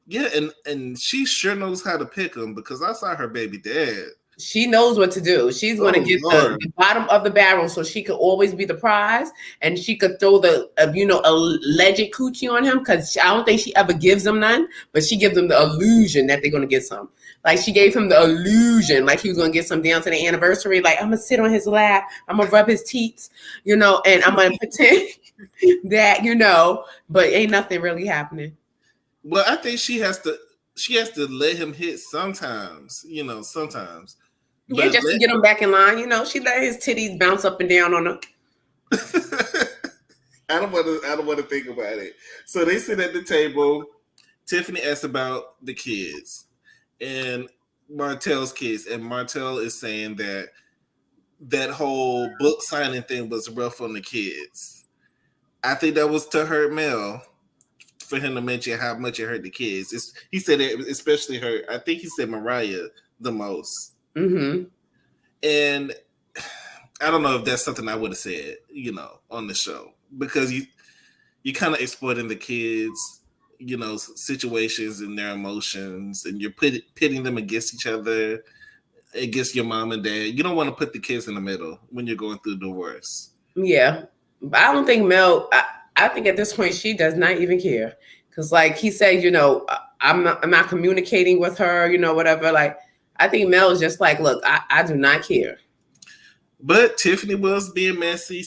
Yeah, and she sure knows how to pick him because I saw her baby dad. She knows what to do. She's going to get the bottom of the barrel so she could always be the prize, and she could throw the alleged coochie on him because I don't think she ever gives them none, but she gives them the illusion that they're going to get some. Like she gave him the illusion, like he was going to get some down to the anniversary. Like I'm gonna sit on his lap, I'm gonna rub his teats, and I'm gonna pretend that but ain't nothing really happening. Well, I think she has to let him hit sometimes, sometimes. Yeah, just to get him back in line, she let his titties bounce up and down on her. I don't want to think about it. So they sit at the table. Tiffany asks about the kids and Martell's kids, and Martell is saying that whole book signing thing was rough on the kids. I think that was to hurt Mel for him to mention how much it hurt the kids. He said it especially hurt. I think he said Mariah the most. Mm-hmm. And I don't know if that's something I would have said, on the show, because you kind of exploiting the kids, situations and their emotions, and you're pitting them against each other, against your mom and dad. You don't want to put the kids in the middle when you're going through divorce. Yeah, but I don't think Mel. I think at this point she does not even care, because like he said, I'm not communicating with her, whatever. Like I think Mel is just like, look, I do not care. But Tiffany was being messy,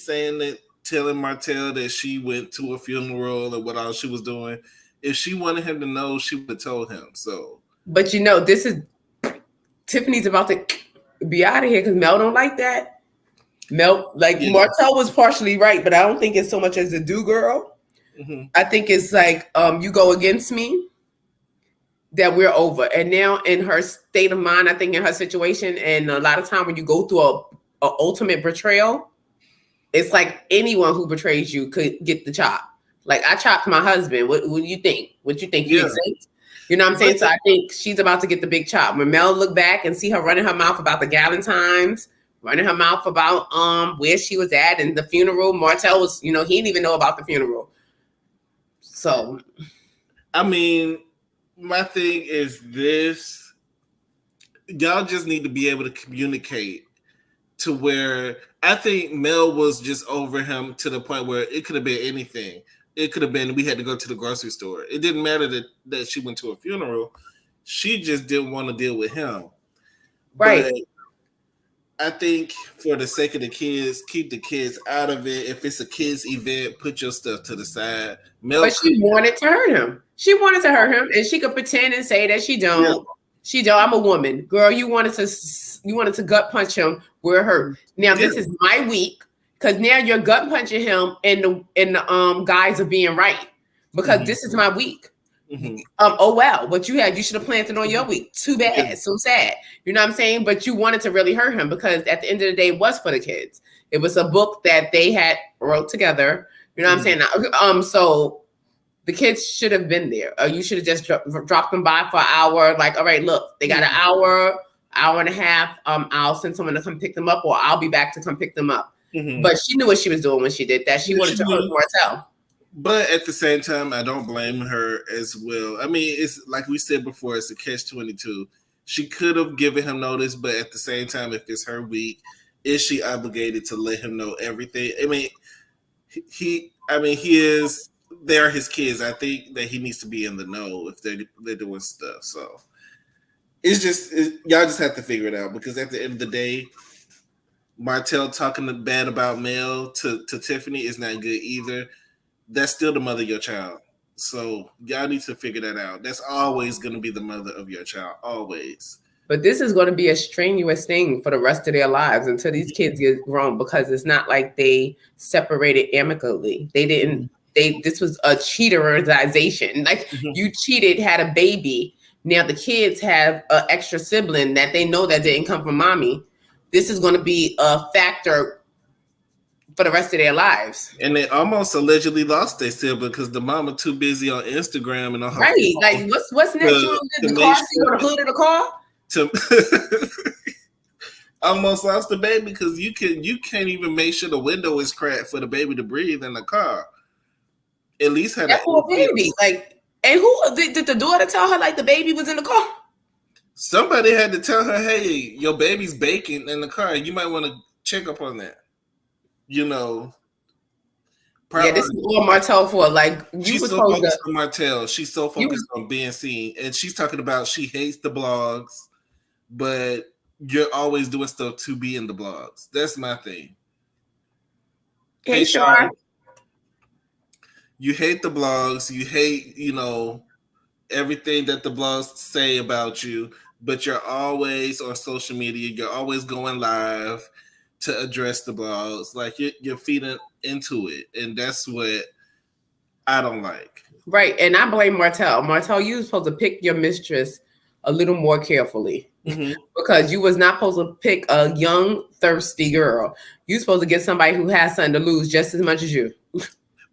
telling Martell that she went to a funeral and what all she was doing. If she wanted him to know, she would have told him. So, but this is Tiffany's about to be out of here because Mel don't like that. Mel, Martell was partially right, but I don't think it's so much as the do girl. Mm-hmm. I think it's like you go against me, that we're over. And now in her state of mind, I think in her situation, and a lot of time when you go through a ultimate betrayal, it's like anyone who betrays you could get the chop. Like I chopped my husband. What do you think? What you think? You exist? You know what I'm saying? So I think she's about to get the big chop. When Mel look back and see her running her mouth about the Galentines, running her mouth about where she was at and the funeral. Martell was, he didn't even know about the funeral. So, I mean, my thing is this: y'all just need to be able to communicate to where I think Mel was just over him to the point where it could have been anything. It could have been we had to go to the grocery store. It didn't matter that she went to a funeral. She just didn't want to deal with him. Right. But I think for the sake of the kids, keep the kids out of it. If it's a kids event, put your stuff to the side. But she wanted to hurt him. She wanted to hurt him, and she could pretend and say that she don't. Yeah. She don't. I'm a woman, girl. You wanted to gut punch him. We're hurt. Now this is my week because now you're gut punching him, and the guys are being right because this is my week. Mm-hmm. Oh well, what you should have planned it on your week. Too bad, so sad. You know what I'm saying? But you wanted to really hurt him because at the end of the day, it was for the kids. It was a book that they had wrote together. You know what I'm saying? So the kids should have been there. You should have just dropped them by for an hour. Like, all right, look, they got an hour and a half. I'll send someone to come pick them up, or I'll be back to come pick them up. Mm-hmm. But she knew what she was doing when she did that. She wanted to hurt Martell. But at the same time, I don't blame her as well. I mean, it's like we said before, it's a catch-22. She could have given him notice, but at the same time, if it's her week, is she obligated to let him know everything? I mean, they are his kids. I think that he needs to be in the know if they're doing stuff. So y'all just have to figure it out, because at the end of the day, Martell talking bad about Mel to Tiffany is not good either. That's still the mother of your child. So y'all need to figure that out. That's always going to be the mother of your child, always. But this is going to be a strenuous thing for the rest of their lives until these kids get grown, because it's not like they separated amicably. They didn't. This was a cheaterization. Like you cheated, had a baby. Now the kids have an extra sibling that they know that didn't come from mommy. This is going to be a factor for the rest of their lives. And they almost allegedly lost their sibling because the mama too busy on Instagram and on her right. Like what's next? The car seat or the hood of the car? Almost lost the baby because you can't even make sure the window is cracked for the baby to breathe in the car. at least had that poor baby. Like, and who did the daughter tell her like the baby was in the car? Somebody had to tell her, hey, your baby's baking in the car. You might want to check up on that. You know. Yeah, this is all Martell for. Like, she's so focused on Martell. She's so focused on being seen. And she's talking about she hates the blogs, but you're always doing stuff to be in the blogs. That's my thing. Hey, Shar. You hate the blogs. You hate, everything that the blogs say about you, but you're always on social media. You're always going live to address the blogs. Like, you're feeding into it. And that's what I don't like. Right. And I blame Martell. Martell, you were supposed to pick your mistress a little more carefully. Mm-hmm. Because you was not supposed to pick a young, thirsty girl. You're supposed to get somebody who has something to lose just as much as you.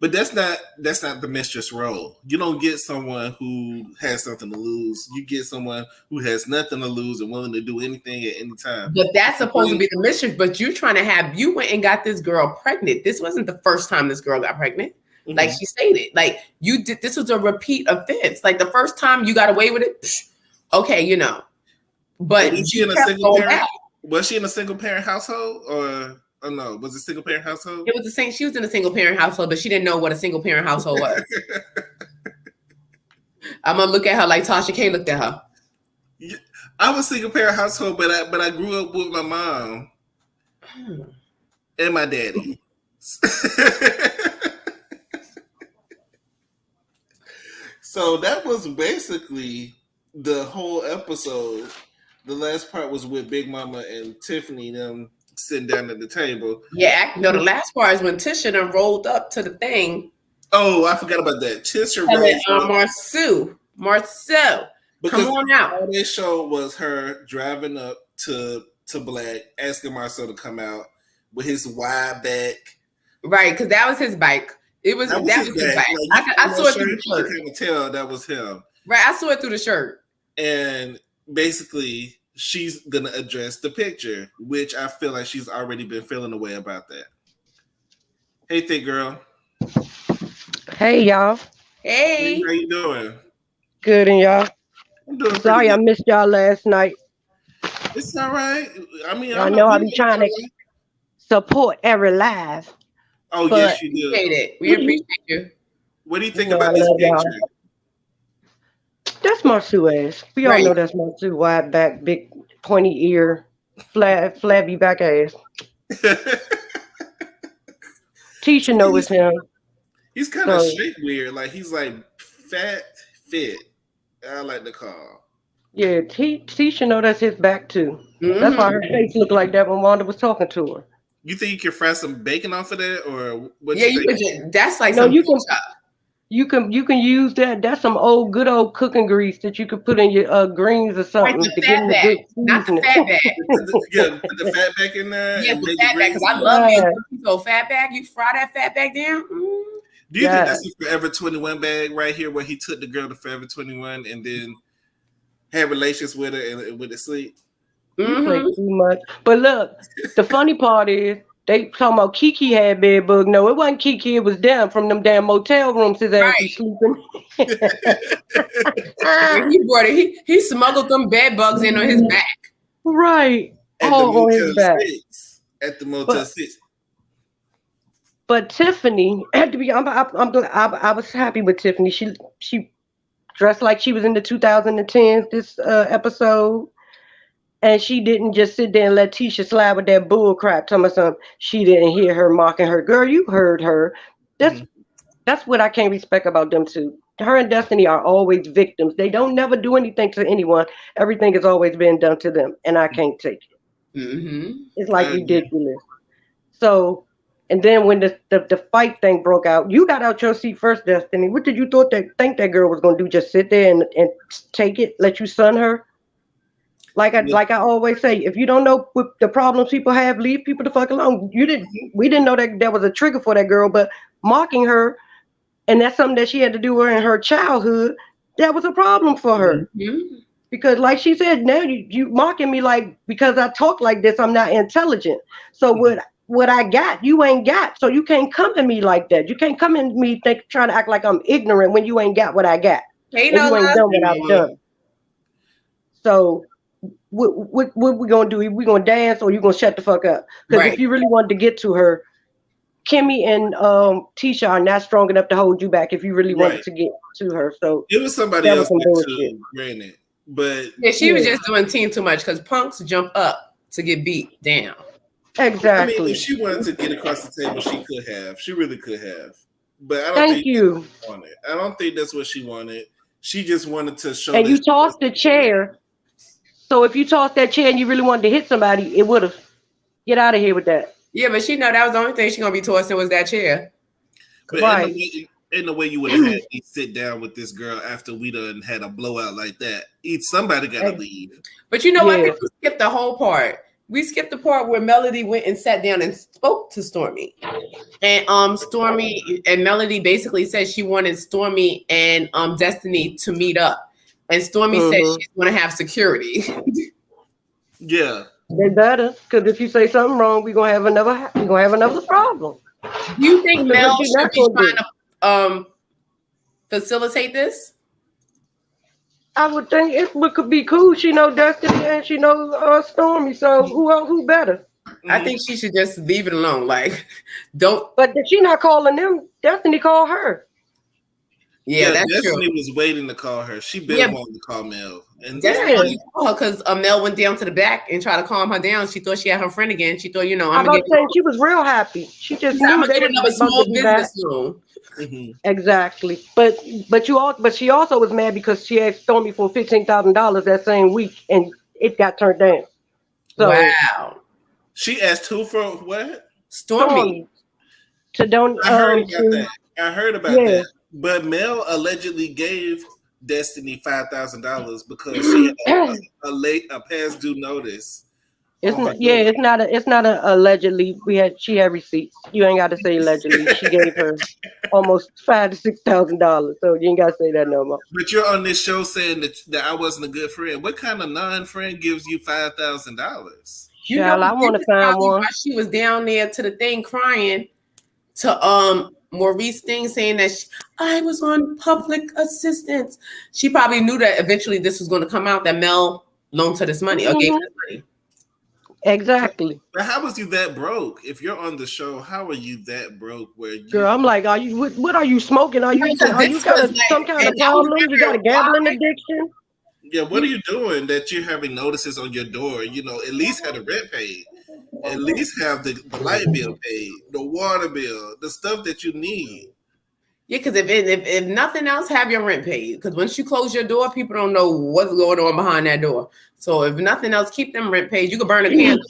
But that's not the mistress role. You don't get someone who has something to lose. You get someone who has nothing to lose and willing to do anything at any time. But that's supposed to be the mistress. But you went and got this girl pregnant. This wasn't the first time this girl got pregnant. Mm-hmm. Like she stated, like you did. This was a repeat offense. Like the first time you got away with it. Okay, But was she in a single parent? Was she in a single parent household or? Oh no, was it a single parent household? It was the same. She was in a single parent household, but she didn't know what a single parent household was. I'm gonna look at her like Tasha K looked at her. Yeah, I was single parent household, but I grew up with my mom and my daddy. So that was basically the whole episode. The last part was with Big Mama and Tiffany, them sitting down at the table. Yeah, the last part is when Tisha done rolled up to the thing. Oh, I forgot about that. Tisha rolled Marcel, come on out. All they showed was her driving up to Black, asking Marcel to come out with his wide back. Right, because that was his bike. That was his bike. Like, I saw it through the shirt. You can tell that was him. Right, I saw it through the shirt. And basically, she's gonna address the picture, which I feel like she's already been feeling a way about that. Hey, thick girl. Hey, y'all. Hey. How you doing? Good, and y'all? I'm doing sorry good. I missed y'all last night. It's all right. I mean, I know I be trying to support every live. Oh, yes, you do. We appreciate you. What do you think about this picture? That's Marceau ass. We all know that's Marceau. Wide back, big pointy ear, flabby back ass. Tisha knows it's him. He's kind of shaped weird. Like he's like fat, fit. I like to call. Yeah, Tisha know that's his back too. Mm-hmm. That's why her face looked like that when Wanda was talking to her. You think you can fry some bacon off of that, or what? Yeah, you could. That's like some. You can use that. That's some good old cooking grease that you could put in your greens or something. Like the fat back, not the fat back. Yeah, put the fat back in there. Yeah, the fat back, because I love you. So fat back, you fry that fat back down. Mm. Do you think that's the Forever 21 bag right here, where he took the girl to Forever 21 and then had relations with her and went to sleep? Mm-hmm. Play too much. But look, the funny part is they talking about Kiki had bed bug. No, it wasn't Kiki. It was them from them damn motel rooms. His ass was sleeping. He brought it. He smuggled them bed bugs in on his back. Right. On his back. At the Motel 6. But Tiffany had to be. I was happy with Tiffany. She dressed like she was in the 2010s. This episode. And she didn't just sit there and let Tisha slide with that bull crap. Tell me something. She didn't hear her mocking her. Girl, you heard her. That's what I can't respect about them two. Her and Destiny are always victims. They don't never do anything to anyone. Everything has always been done to them. And I can't take it. Mm-hmm. It's like ridiculous. So, and then when the fight thing broke out, you got out your seat first, Destiny. What did you think that girl was going to do? Just sit there and take it? Let you son her? Like I always say, if you don't know what the problems people have, leave people the fuck alone. We didn't know that there was a trigger for that girl, but mocking her, and that's something that she had to do in her childhood, that was a problem for her. Mm-hmm. Because like she said, now you mocking me like because I talk like this, I'm not intelligent. So what what I got. You ain't got. So you can't come to me like that. You can't come to me trying to act like I'm ignorant when you ain't got what I got. Hey, And you ain't done what I've done. So what we gonna do? We gonna dance or you gonna shut the fuck up? Because if you really wanted to get to her, Kimmy and Tisha are not strong enough to hold you back if you really wanted to get to her. So it was somebody else too, granted. But she was just doing team too much because punks jump up to get beat down. Exactly. I mean, if she wanted to get across the table, she could have. She really could have. But I don't think you. That's what she wanted. I don't think that's what she wanted. She just wanted to show. And you tossed the chair. So if you tossed that chair and you really wanted to hit somebody, it would have. Get out of here with that. Yeah, but she know that was the only thing she gonna be tossing was that chair. But in the way you would have had me sit down with this girl after we done had a blowout like that, somebody gotta leave. But you know what? We skipped the whole part. We skipped the part where Melody went and sat down and spoke to Stormy. And Stormy and Melody basically said she wanted Stormy and Destiny to meet up. And Stormy said she's gonna have security. Yeah. They better, because if you say something wrong, we're gonna have another problem. Do you think Mel should be trying to facilitate this? I would think it could be cool. She know Destiny and she knows Stormy, so who better? I think she should just leave it alone. Like, don't. But she not calling them. Destiny called her. Yeah, that's Destiny true. was waiting to call her. She been wanting to call Mel, and because Mel went down to the back and tried to calm her down. She thought she had her friend again. She thought, I'm gonna get. She was real happy. She just knew they were another small business loan. Exactly, but she also was mad because she asked Stormy for $15,000 that same week, and it got turned down. So, wow. She asked who for what? Stormy. To don't. I heard about that. But Mel allegedly gave Destiny $5,000 because she had a past due notice. It's not a allegedly. She had receipts. You ain't got to say allegedly. She gave her almost $5,000 to $6,000. So you ain't got to say that no more. But you're on this show saying that I wasn't a good friend. What kind of non-friend gives you $5,000? I want to find one. She was down there to the thing crying to Maurice thing saying that I was on public assistance. She probably knew that eventually this was going to come out that Mel loaned her this money or gave her this money. Exactly. But how was you that broke? If you're on the show, how are you that broke? Girl, I'm like, are you? What are you smoking? Are you got some kind of problem? You got a gambling addiction? Yeah, what are you doing that you're having notices on your door? At least have the rent paid. At least have the light bill paid, the water bill, the stuff that you need. Yeah, because if nothing else, have your rent paid. Because once you close your door, people don't know what's going on behind that door. So if nothing else, keep them rent paid. You can burn a candle,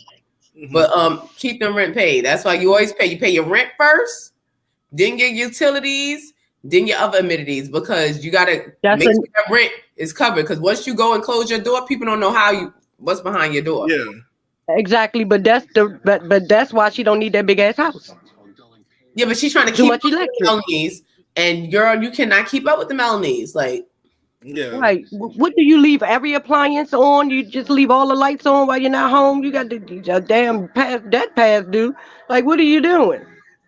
but keep them rent paid. That's why you always pay. You pay your rent first, then your utilities, then your other amenities, because you gotta make sure that rent is covered. Because once you go and close your door, people don't know what's behind your door. Yeah. Exactly, but that's why she don't need that big ass house. Yeah, but she's trying to keep up with the Melanies, and girl, you cannot keep up with the Melanies. Like, right? What do you leave every appliance on? You just leave all the lights on while you're not home? You got the damn past due. Like, what are you doing?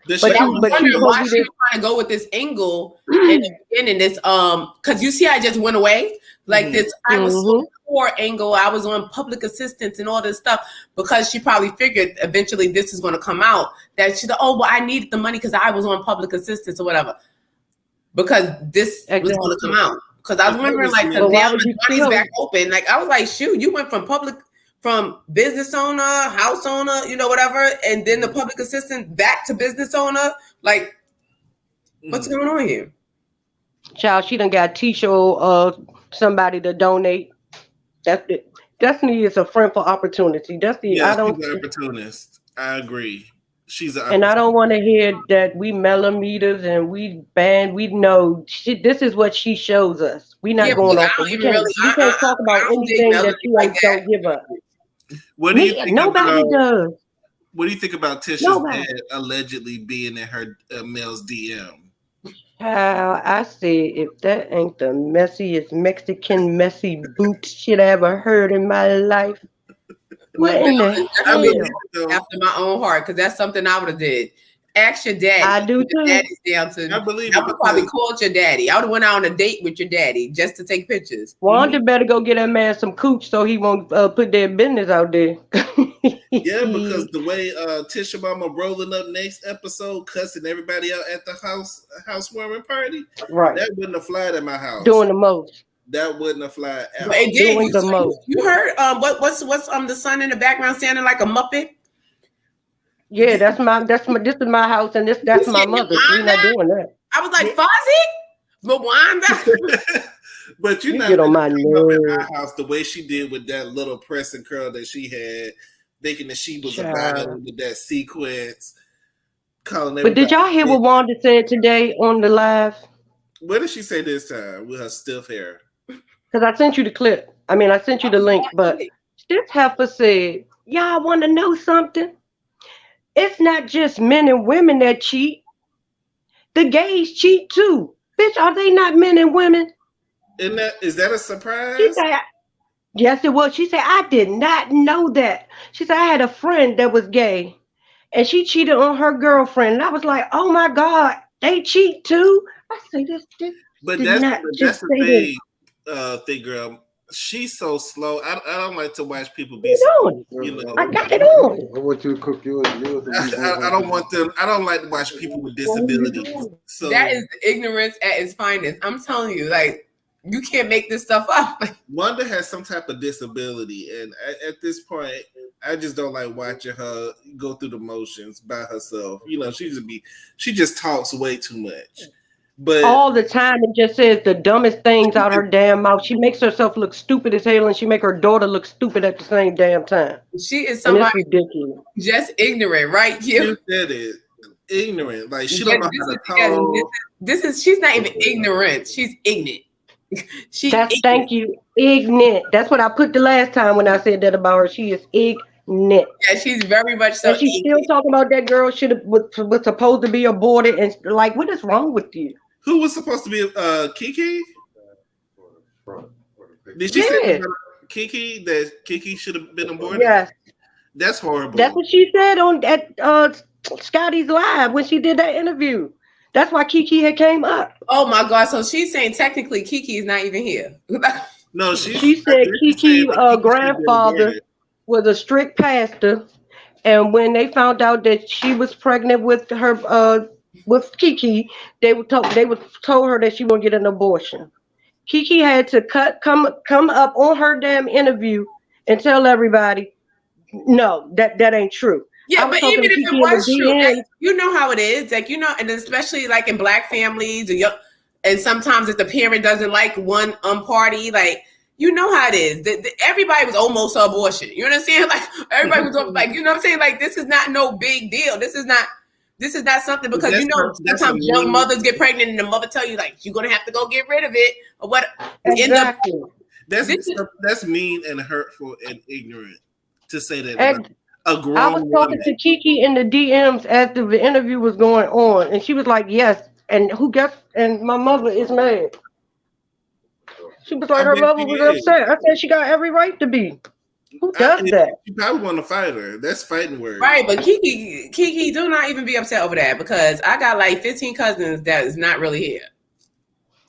But I was wondering why she was trying to go with this angle in the beginning. This because you see, I just went away. Like this, I was so poor angle. I was on public assistance and all this stuff because she probably figured eventually this is going to come out that she. I needed the money because I was on public assistance or whatever. Because this was going to come out. Because I was wondering, like, the money's back open. Like, I was like, shoot, you went from business owner, house owner, whatever, and then the public assistant back to business owner. Like, what's going on here? Child, she done got Tisha or somebody to donate. That's it. Destiny is a friend for opportunity. Destiny, she's an opportunist. I agree. And I don't want to hear that we millimeters and we band. We know this is what she shows us. We're not going off. We can't talk about anything that you don't give up. What do you think? Nobody does. What do you think about Tisha's dad allegedly being in her Mel's DM? I say if that ain't the messiest Mexican messy boot shit I ever heard in my life. What in the I hell? believe it, though. After my own heart, because that's something I would have did. Ask your daddy. I do Your too. daddy's down to. I believe I it would probably because called your daddy. I would have went out on a date with your daddy just to take pictures. Wanda better go get that man some cooch so he won't put their business out there. yeah, because the way Tisha Mama rolling up next episode, cussing everybody out at the housewarming party, right, that wouldn't have flied at my house. doing the most. That wouldn't have flied out. But it did. Doing the most. You heard what's the son in the background standing like a muppet? Yeah, this is my house and that's my mother. We're not doing that. I was like, Fozzie? But Wanda? But you're You not get on my at nerves. my house the way she did with that little press and curl that she had, thinking that she was about it with that sequence. Calling But did y'all hear what Wanda said today on the live? What did she say this time with her stiff hair? Because I sent you the clip. I mean, I sent you the link, but this heifer said, y'all want to know something? It's not just men and women that cheat. The gays cheat too. Bitch, are they not men and women? Is that a surprise? She said, yes, it was. She said, I did not know that. She said, I had a friend that was gay and she cheated on her girlfriend. And I was like, oh my God, they cheat too? I say this but did that's, not but just that's the say thing, thing, girl. She's so slow. I don't like to watch people be this. slow. You know, I got it on. I want you to cook yours. I don't want them. I don't like to watch people with disabilities. So that is ignorance at its finest. I'm telling you, like, you can't make this stuff up. Wanda has some type of disability, and at this point, I just don't like watching her go through the motions by herself. You know, she just talks way too much. But all the time it just says the dumbest things out her damn mouth. She makes herself look stupid as hell, and she make her daughter look stupid at the same damn time. She is somebody ridiculous. Just ignorant, right? You said it. Ignorant. Like she don't know how to talk. She's not even ignorant. She's ignorant. Thank you. Ignorant. That's what I put the last time when I said that about her. She is ignorant. Yeah, she's very much so. And she's still talking about that girl was supposed to be aborted, and like, what is wrong with you? Who was supposed to be Kiki? Did she say Kiki that Kiki should have been aborted? Yes. That's horrible. That's what she said at Scotty's live when she did that interview. That's why Kiki had came up. Oh my God! So she's saying technically Kiki is not even here. No, she said Kiki's grandfather was a strict pastor, and when they found out that she was pregnant with her with Kiki, they told her that she won't get an abortion. Kiki had to come up on her damn interview and tell everybody, no, that ain't true. Yeah, but even if it was true, like, you know how it is, like, you know, and especially like in Black families, and sometimes if the parent doesn't like one party, like, you know how it is. Everybody was almost to abortion. You know what I'm saying? Like everybody was like, you know what I'm saying? Like this is not no big deal. This is not something, because you know sometimes young mothers get pregnant and the mother tell you like you're gonna have to go get rid of it or what. Exactly. That's mean and hurtful and ignorant to say that. A grown I was talking to Kiki in the DMs after the interview was going on, and she was like, "Yes." And and my mother is mad. She was like, her mother was upset. I said she got every right to be. Who does that? You probably want to fight her. That's fighting words. Right, but Kiki, do not even be upset over that, because I got like 15 cousins that is not really here.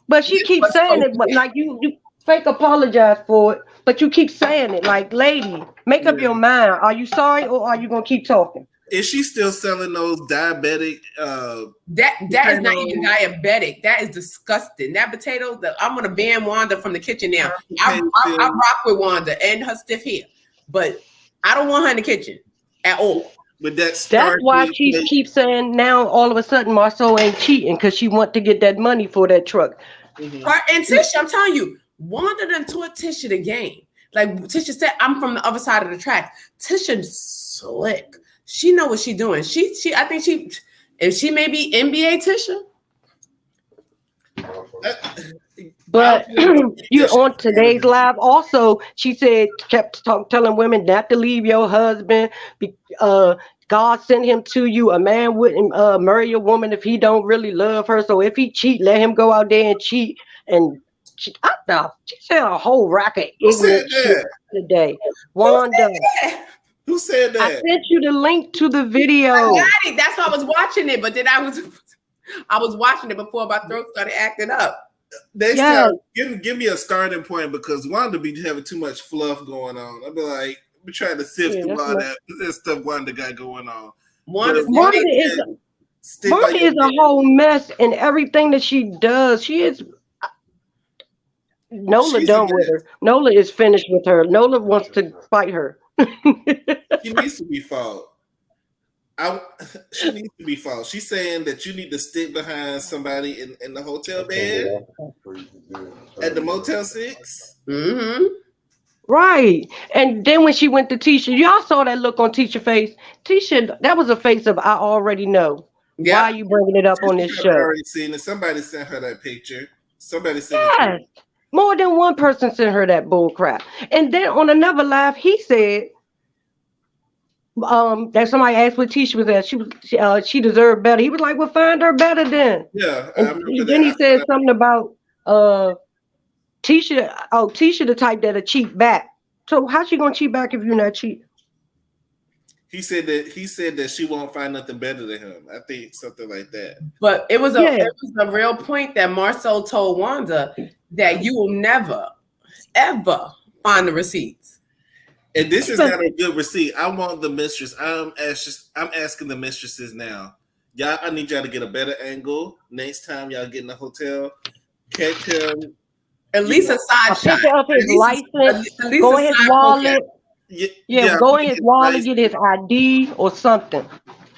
But she keeps saying it, but like you fake apologize for it, but you keep saying it. Like, lady, make up your mind. Are you sorry or are you gonna keep talking? Is she still selling those diabetic? That is not even diabetic. That is disgusting. That potato. I'm gonna ban Wanda from the kitchen now. I rock with Wanda and her stiff hair, but I don't want her in the kitchen at all. But that's why she keeps saying now all of a sudden Marceau ain't cheating, because she want to get that money for that truck. Mm-hmm. And Tisha, I'm telling you, Wanda done taught Tisha the game. Like Tisha said, I'm from the other side of the track. Tisha's slick. She know what she doing. I think if she may be NBA Tisha. But you're on today's live also. She said, kept telling women not to leave your husband. God sent him to you. A man wouldn't marry a woman if he don't really love her. So if he cheat, let him go out there and cheat. And She said a whole rack of Who said ignorant shit that? today. Wanda, Who said I that? sent you the link to the video. I got it. That's why I was watching it, but then I was watching it before my throat started acting up. Next Yes. time, give me a starting point because Wanda be having too much fluff going on. I'll be like, I'm trying to sift Yeah, through that's all not- that stuff Wanda got going on. Wanda Wanda is a whole mess in everything that she does. She is. Nola She's done a with mess. her. Nola is finished with her. Nola wants to fight her. She needs to be fought. She needs to be fought. She's saying that you need to stick behind somebody in the hotel bed at the Motel 6. Mm-hmm. Right. And then when she went to Tisha, y'all saw that look on Tisha's face. Tisha, that was a face of I already know. Yeah. Why are you bringing it up on this I've show? already seen it. Somebody sent her that picture. Somebody sent it. Yes. More than one person sent her that bull crap. And then on another live, he said that somebody asked what Tisha was at. She deserved better. He was like, well, find her better then. Yeah, I And remember then that. he said something about Tisha. Oh, Tisha the type that'll cheat back. So how's she gonna cheat back if you're not cheating? He said that she won't find nothing better than him. I think something like that. But it was a real point that Marcel told Wanda that you will never, ever find the receipts. And this is not a good receipt. I want the mistress. I'm asking the mistresses now. Y'all, I need y'all to get a better angle next time y'all get in the hotel. Catch him. At least a side shot. Picture of his license. Go in his wallet. Go in his wallet, get his ID or something.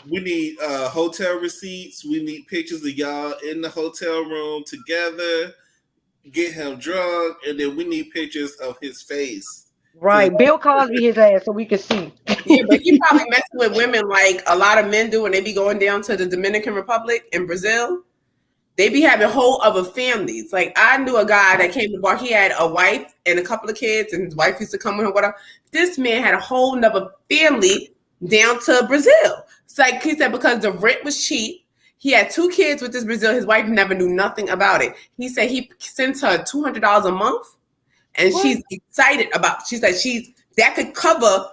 We need hotel receipts. We need pictures of y'all in the hotel room together. Get him drunk, and then we need pictures of his face. Right, Bill Cosby his ass so we can see. Yeah, but he probably messing with women like a lot of men do when they be going down to the Dominican Republic in Brazil. They be having whole other families. Like I knew a guy that came to the bar. He had a wife and a couple of kids, and his wife used to come with him. Whatever. This man had a whole nother family down to Brazil. It's like he said because the rent was cheap. He had 2 kids with this Brazil. His wife never knew nothing about it. He said he sends her $200 a month, and she's excited about. She said that could cover.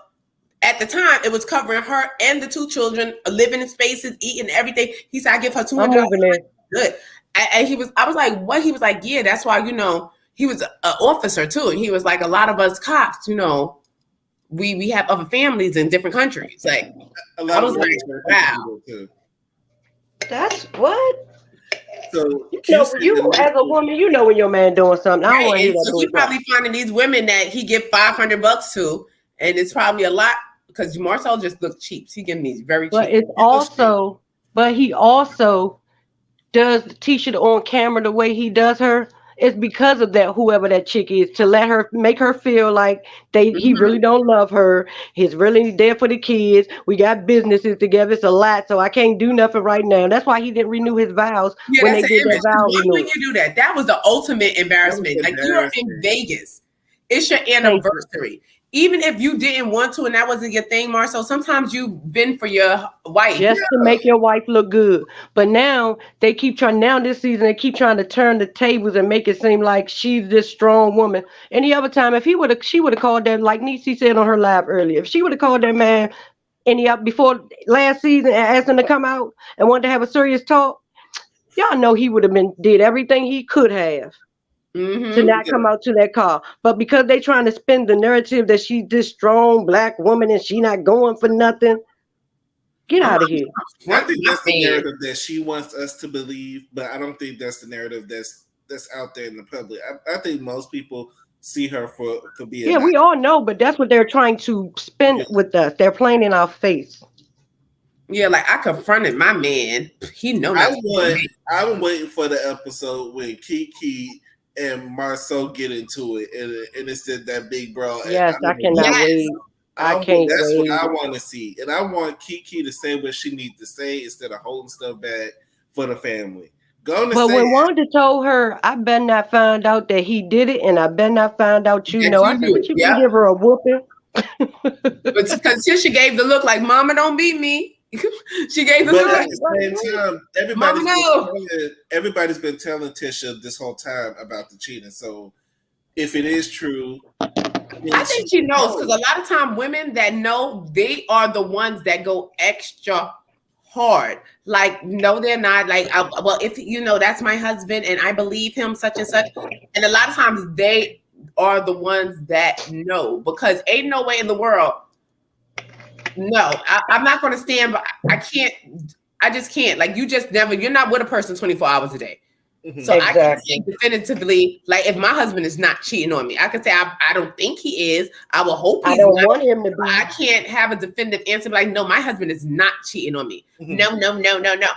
At the time, it was covering her and the 2 children, living in spaces, eating everything. He said, "I give her $200." Good. And I was like, what? He was like, yeah, that's why, he was an officer too. And he was like, a lot of us cops, we have other families in different countries. Like, a lot I was like, wow. That's what? So you as a woman, you know when your man doing something. I don't want to hear that. So he probably finding these women that he give $500 to, and it's probably a lot because Marcel just looks cheap. He giving these very cheap. But he also does Tisha on camera the way he does her. It's because of that, whoever that chick is, to make her feel like he really don't love her. He's really there for the kids. We got businesses together. It's a lot, so I can't do nothing right now. That's why he didn't renew his vows when they did that vow renewal. When you do that, that was the ultimate embarrassment. Like you're in Vegas. It's your anniversary. Even if you didn't want to and that wasn't your thing, Marcel, sometimes you've been for your wife. Just to make your wife look good. But now this season, they keep trying to turn the tables and make it seem like she's this strong woman. Any other time, if she would have called that, like Niecy said on her live earlier, if she would have called that man before last season and asked him to come out and wanted to have a serious talk, y'all know he would have did everything he could have. To not come out to that car. But because they trying to spin the narrative that she's this strong black woman and she not going for nothing, get out of here. I think that's the narrative that she wants us to believe, but I don't think that's the narrative that's out there in the public. I think most people see her for being. Yeah, we all know, but that's what they're trying to spin with us. They're playing in our face. Yeah, like I confronted my man. He knows. I'm waiting for the episode when Kiki and Marceau get into it, and it's that big brawl. Yes, I cannot wait. I can't That's wait. what I want to see, and I want Kiki to say what she needs to say instead of holding stuff back for the family. But when Wanda told her, I better not find out that he did it, and I better not find out you know. I said, but you can give her a whooping. But because Tisha gave the look like, "Mama, don't beat me." She gave us But a at the same time, everybody's been telling Tisha this whole time about the cheating. So if it is true, I think she knows, because a lot of time women that know, they are the ones that go extra hard. Like, no, they're not. Like, well, if that's my husband and I believe him, such and such. And a lot of times they are the ones that know, because ain't no way in the world. No, I'm not going to stand, but I can't. I just can't. Like, you're not with a person 24 hours a day. Mm-hmm. So exactly. I can say definitively, like, if my husband is not cheating on me, I can say I don't think he is. I will hope he's I don't want him to be. I can't have a definitive answer, like, no, my husband is not cheating on me. Mm-hmm. No.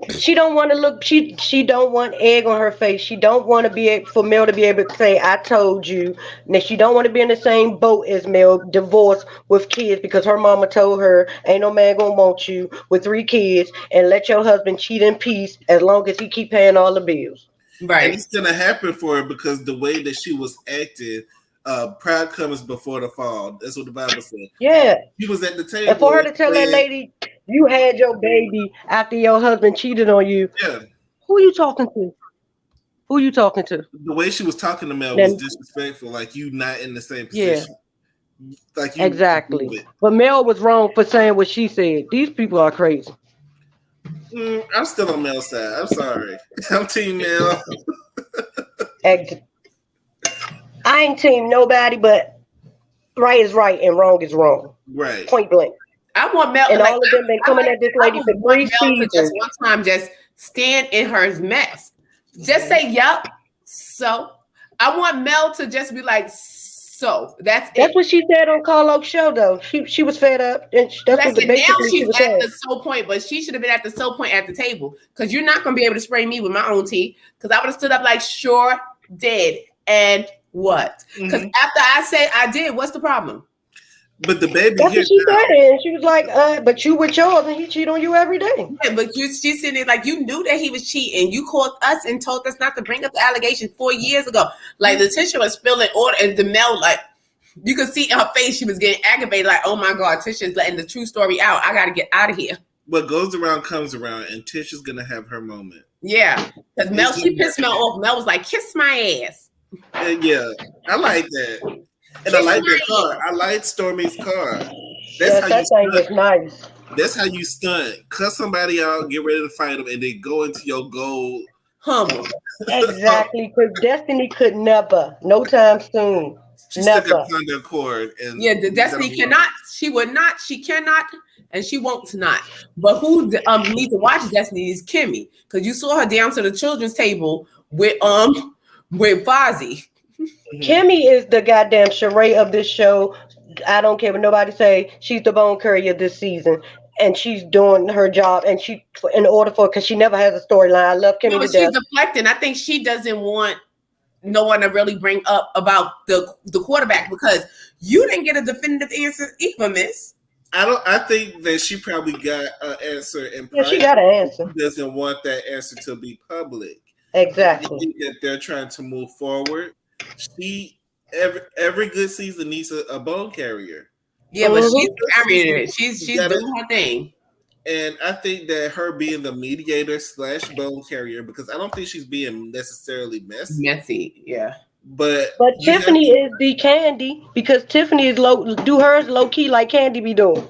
She don't want to look. She don't want egg on her face. She don't want to be for Mel to be able to say, "I told you." And she don't want to be in the same boat as Mel, divorced with kids, because her mama told her, "Ain't no man gonna want you with 3 kids, and let your husband cheat in peace as long as he keep paying all the bills." Right, and it's gonna happen for her because the way that she was acting. Pride comes before the fall. That's what the Bible said. Yeah, she was at the table. And for her to tell that lady, "You had your baby after your husband cheated on you." Yeah. Who are you talking to? Who you talking to? The way she was talking to Mel was disrespectful. Like, you not in the same position. Yeah. Like, you exactly. But Mel was wrong for saying what she said. These people are crazy. I'm still on Mel's side. I'm sorry. I'm team Mel. I ain't team nobody, but right is right and wrong is wrong. Right. Point blank. I want Mel, and all of them been coming at this lady for 3 seasons. Just one time, just stand in her mess. Just say, "Yup." So I want Mel to just be like, "So that's what she said on Carl Oak's show, though. She was fed up, and that's what basically now she's was at saying. the soul point, but she should have been at the soul point at the table, because you're not gonna be able to spray me with my own tea. Because I would have stood up like, "Sure did," and what? Because after I say I did, what's the problem? But the baby, that's what she said, and she was like, "But you with yours, and he cheat on you every day." Yeah, but she's sitting there like, you knew that he was cheating. You called us and told us not to bring up the allegation 4 years ago. Like, Letitia was spilling order, and the Mel, like, you could see in her face she was getting aggravated. Like, oh my God, Tisha's letting the true story out. I got to get out of here. What goes around comes around, and Tisha's gonna have her moment. Yeah, because Mel, she pissed Mel off. Mel was like, "Kiss my ass." Yeah, I like that. And I like that car. I like Stormy's car. That thing is nice. That's how you stunt. Cut somebody out, get ready to fight them, and then go into your goal. Humble. Exactly. Because Destiny could never, no time soon. She never. stuck up under cord. And the Destiny cannot. She would not. She cannot. And she won't not. But who needs to watch Destiny is Kimmy, because you saw her down to the children's table with Fozzie. Kimmy is the goddamn charade of this show. I don't care what nobody say. She's the bone courier this season, and she's doing her job. And she, in order for, because she never has a storyline. I love Kimmy to death. She's deflecting. I think she doesn't want no one to really bring up about the quarterback, because you didn't get a definitive answer either, Miss. I think that she probably got an answer in private. Yeah, she got an answer. She doesn't want that answer to be public. Exactly. I think that they're trying to move forward. Every good season needs a bone carrier. Yeah, but she's carrying it. She's doing her thing. And I think that her being the mediator / bone carrier, because I don't think she's being necessarily messy. Yeah. But Tiffany is the Candy, because Tiffany is do hers low key like Candy be doing.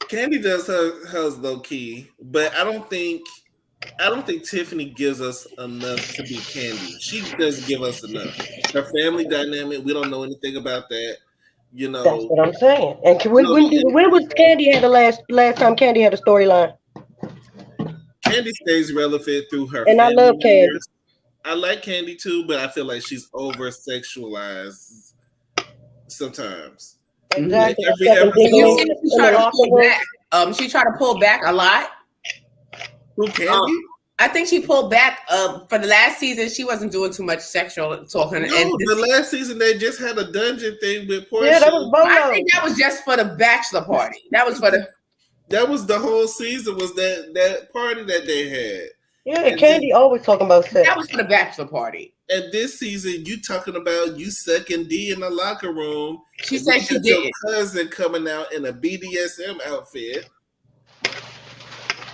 Candy does hers low key, but I don't think Tiffany gives us enough to be Candy. She doesn't give us enough. Her family dynamic, we don't know anything about that. You know, that's what I'm saying. And when was Candy had the last time Candy had a storyline? Candy stays relevant through her. And I love Candy. I like Candy too, but I feel like she's over sexualized sometimes. Exactly. She tried to pull back a lot. Who, Candy? I think she pulled back for the last season. She wasn't doing too much sexual talking. No, the last season they just had a dungeon thing with Portia. Yeah, that was Bono. I think that was just for the bachelor party. That was for the. That was the whole season. Was that party that they had? Yeah, and Candy always talking about sex. That was for the bachelor party. And this season, you talking about you sucking D in the locker room. She said she did. Your cousin coming out in a BDSM outfit.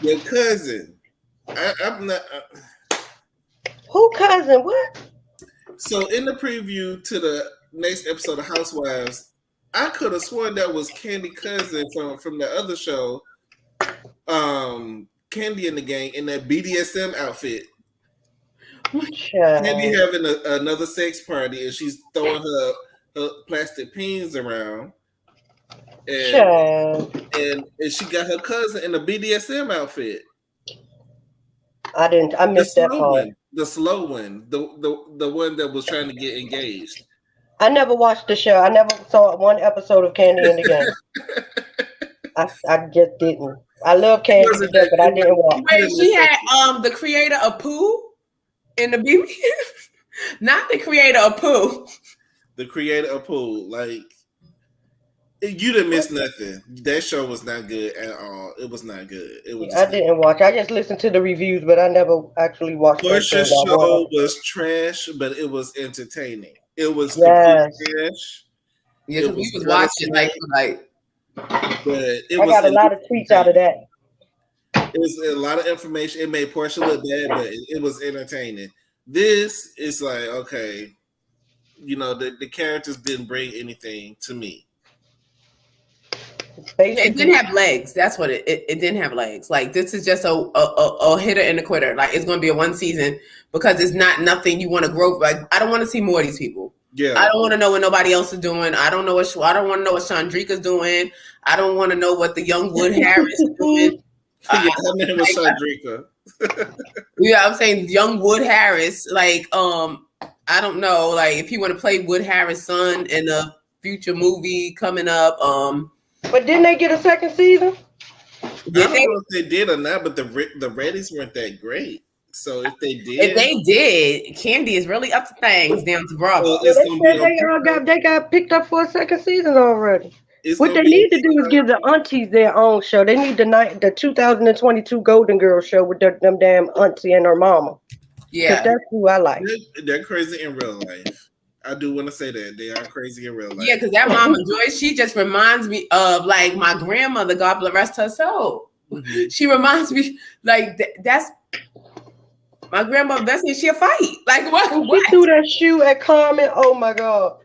Your cousin. I'm not. Who cousin? What? So in the preview to the next episode of Housewives, I could have sworn that was Candy cousin from the other show. Candy and the gang in that BDSM outfit. Candy having another sex party and she's throwing her plastic pins around. And she got her cousin in a BDSM outfit. I missed that part. The slow one. The one that was trying to get engaged. I never watched the show. I never saw one episode of Candy and the Gang. I just didn't. I love Candy to death, but I didn't watch. Wait, she had the creator of Pooh in the BB? Not the creator of Pooh. The creator of Pooh. Like, you didn't miss nothing. That show was not good at all. It was not good. It was. I didn't watch. I just listened to the reviews, but I never actually watched. Portia's show was trash, but it was entertaining. It was trash. Yeah, because we was watching like. But I got a lot of tweets out of that. It was a lot of information. It made Portia look bad, but it was entertaining. This is like, okay, you know, the characters didn't bring anything to me. It didn't have legs. That's what it didn't have legs. Like, this is just a hitter and a quitter. Like, it's going to be a one season because it's not nothing you want to grow. Like, I don't want to see more of these people. Yeah, I don't want to know what nobody else is doing. I don't want to know what Chandrika's doing. I don't want to know what the young Wood Harris is doing. Chandrika. Yeah, I'm saying young Wood Harris. Like, I don't know. Like, if you want to play Wood Harris' son in a future movie coming up. But didn't they get a second season? I don't know if they did or not, but the ratings weren't that great. So if they did, Candy is really up to things down to Bravo. They got picked up for a second season already. What they need to do is give the aunties their own show. They need the 2022 Golden Girls show with them damn auntie and her mama. Yeah, that's who I like. They're crazy in real life. I do want to say that they are crazy in real life. Yeah, because that Mama Joyce, she just reminds me of like my grandmother. God bless her soul. Mm-hmm. She reminds me like that's. My grandmother, that's when she'll fight. Like what? She threw that shoe at Carmen. Oh my God.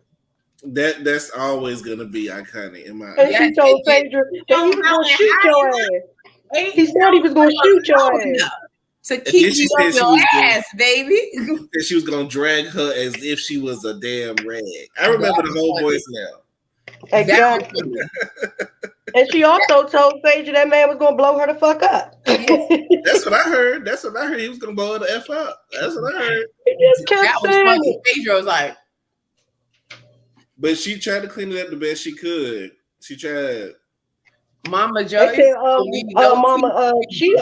That's always gonna be iconic in my. And she told Phaedra that he was gonna shoot your ass. He said he was gonna shoot your ass. To keep you on your ass, baby. And she was gonna drag her as if she was a damn rag. I remember the whole voice now. Exactly. And she also told Phaedra that man was gonna blow her the fuck up. That's what I heard. He was gonna blow her the F up. That's what I heard. He just kept saying it. Phaedra was like, but she tried to clean it up the best she could. She tried. Mama Joyce. She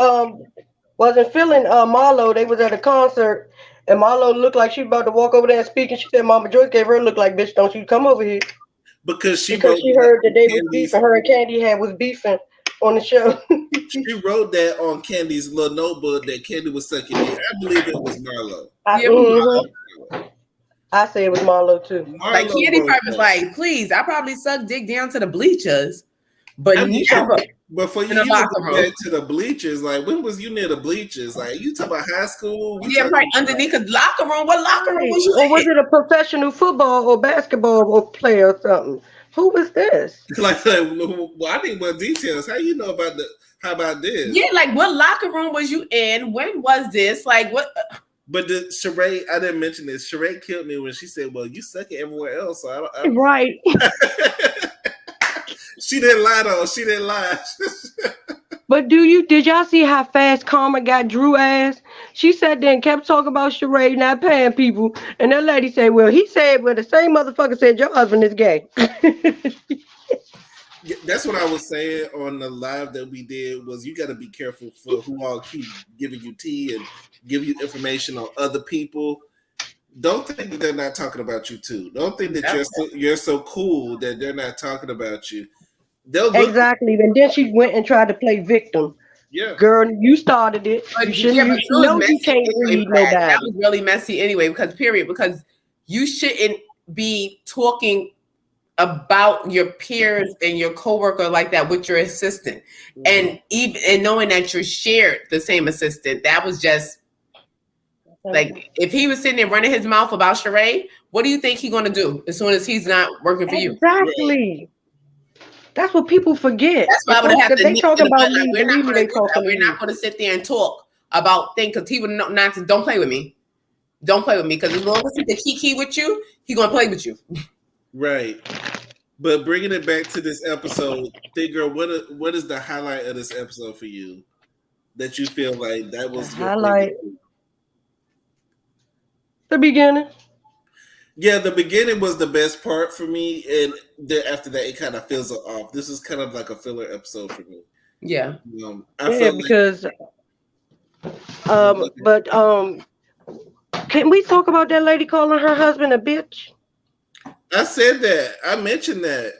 wasn't feeling Marlo. They was at a concert, and Marlo looked like she was about to walk over there and speak, and she said Mama Joyce gave her a look like, bitch, don't you come over here. Because she heard that they was beefing. Her and Candy was beefing on the show. She wrote that on Candy's little notebook that Candy was sucking in. I believe it was Marlo. I say it was Marlo too. Like Candy probably was like, please, I probably sucked dick down to the bleachers, but never. But for you to get to the bleachers, like when was you near the bleachers? Like you talking about high school? Yeah, right underneath the locker room. What locker room was you? Or was it a professional football or basketball or player or something? Who was this? Like well, I need more details. How you know about how about this? Yeah, like what locker room was you in? When was this? Like what? But the Sheree, I didn't mention this. Sheree killed me when she said, "Well, you suck it everywhere else." So right. She didn't lie though. She didn't lie. But did y'all see how fast Karma got Drew ass? She sat there and kept talking about Sheree not paying people. And that lady said, well, he said, well, the same motherfucker said your husband is gay. That's what I was saying on the live that we did was you got to be careful for who all keep giving you tea and give you information on other people. Don't think that they're not talking about you too. Don't think that you're so cool that they're not talking about you. Exactly. And then she went and tried to play victim. Yeah. Girl, you started it. But, You shouldn't. yeah, but You it was know you messy can't anyway, read Brad. nobody. That was really messy anyway, because you shouldn't be talking about your peers and your coworker like that with your assistant, and knowing that you shared the same assistant. That was just like, if he was sitting there running his mouth about Sheree, what do you think he's gonna do as soon as he's not working for you? Exactly. That's what people forget. That's why I would have If to they nip talking in the about butt, like, me, we're not believe me, gonna they do talking that. to We're me. not gonna sit there and talk about things, because he would not to don't play with me. Don't play with me, because as long as he can kiki with you, he gonna play with you. Right. But bringing it back to this episode, Thick Girl, what is the highlight of this episode for you that you feel like that was The your highlight. favorite? The beginning. Yeah, the beginning was the best part for me, and then after that, it kind of fizzled off. This is kind of like a filler episode for me. Yeah. I felt because can we talk about that lady calling her husband a bitch? I said that. I mentioned that.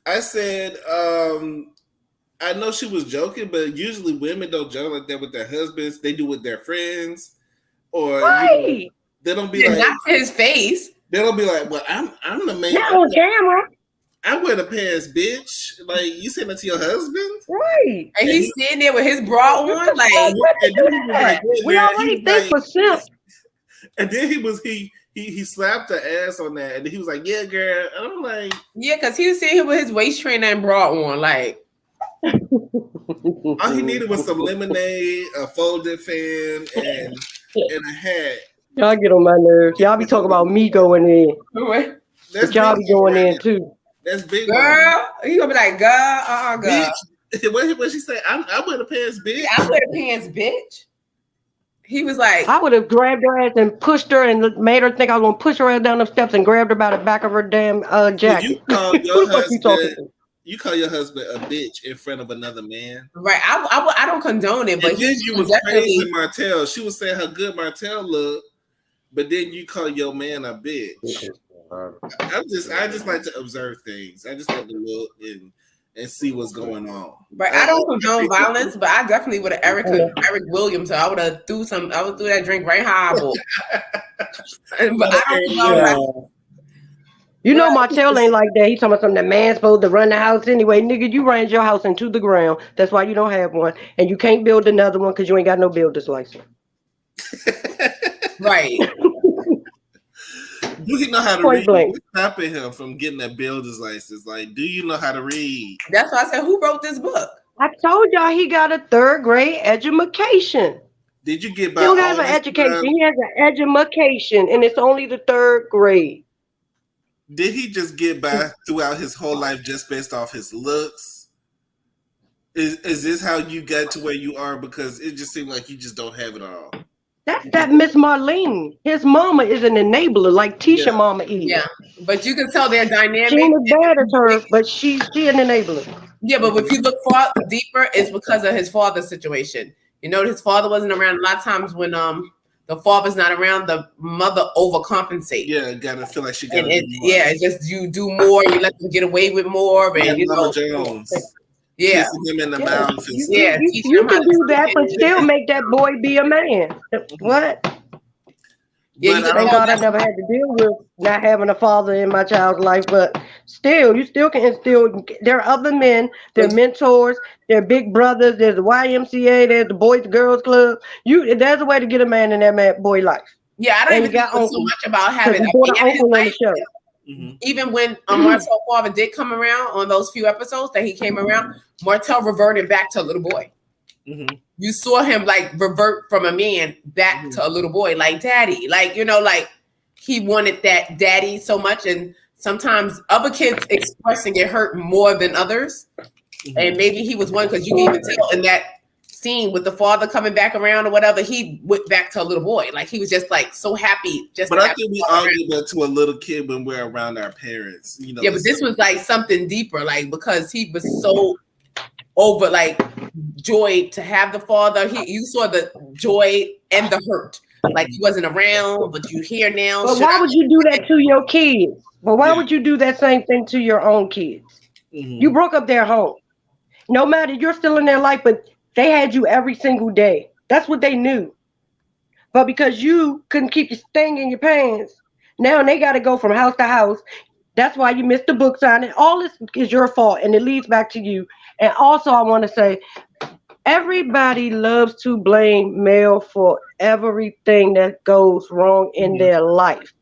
I said, I know she was joking, but usually women don't joke like that with their husbands. They do with their friends, or Right. They don't be like, not to his face. They don't be like, well, I'm the man. Not on camera. I wear the pants, bitch. Like, you saying that to your husband? Right. And he's sitting there with his bra on, like, we already think for simp. And then he slapped her ass on that, and he was like, "Yeah, girl." And I'm like, yeah, because he was sitting here with his waist trainer and bra on, like. All he needed was some lemonade, a folded fan, and a hat. Y'all get on my nerves. Y'all be talking about me going in. But y'all be going in too. That's big. Girl, he gonna be like, girl, girl. Bitch. What she say? I wear the pants, bitch. I wear the pants, bitch. He was like, I would have grabbed her ass and pushed her and made her think I was gonna push her ass down the steps and grabbed her by the back of her damn jacket. You call your husband a bitch in front of another man, right? I don't condone it, but then you was praising Martell. She was saying how good Martell looked, but then you call your man a bitch. I just like to observe things. I just like to look and see what's going on. Right. I don't condone violence, but I definitely would have Eric Williams. So I would have threw that drink right high. But I don't condone. You know Martell ain't like that. He talking about something that man's supposed to run the house anyway. Nigga, you ran your house into the ground. That's why you don't have one. And you can't build another one because you ain't got no builder's license. Right. Do you know how to read? What's stopping him from getting a builder's license? Like, do you know how to read? That's why I said, who wrote this book? I told y'all he got a 3rd grade education. Did you get by? He don't have an education. He has an education, and it's only the 3rd grade. Did he just get by throughout his whole life just based off his looks? Is this how you got to where you are? Because it just seemed like you just don't have it all. That's that Miss Marlene. His mama is an enabler, like Tisha mama is. Yeah, but you can tell their dynamic. She ain't as bad as her, but she an enabler. Yeah, but if you look far deeper, it's because of his father's situation. You know, his father wasn't around. A lot of times when the father's not around, the mother overcompensates. Yeah, gotta feel like she got. Yeah, it's just you do more, you let them get away with more, and you know. Jones. Yeah, him in the mouth. You can do that, but still make that boy be a man. What? Yeah, thank God I never had to deal with not having a father in my child's life, but still, you still can instill. There are other men, they're mentors, they're big brothers, there's the YMCA, there's the Boys and Girls Club. There's a way to get a man in that boy life. Yeah, I don't even think so much about having a man in his life. Mm-hmm. Even when Martell's father did come around on those few episodes that he came around, Martell reverted back to a little boy. Mm-hmm. You saw him like revert from a man back to a little boy, like daddy, like, you know, like he wanted that daddy so much. And sometimes other kids express and get hurt more than others. Mm-hmm. And maybe he was one, because you can even tell in that scene with the father coming back around or whatever, he went back to a little boy. Like he was just like so happy. But I think we all do that to a little kid when we're around our parents. You know. Yeah, but this was like something deeper, like because he was so over like joy to have the father. You saw the joy and the hurt. Like he wasn't around, but you here now. But why would you do that to your kids? But why would you do that same thing to your own kids? Mm-hmm. You broke up their home. No matter, you're still in their life, but They had you every single day. That's what they knew. But because you couldn't keep your thing in your pants, now they got to go from house to house. That's why you missed the book signing. All this is your fault, and it leads back to you. And also, I want to say, everybody loves to blame Mel for everything that goes wrong in their life,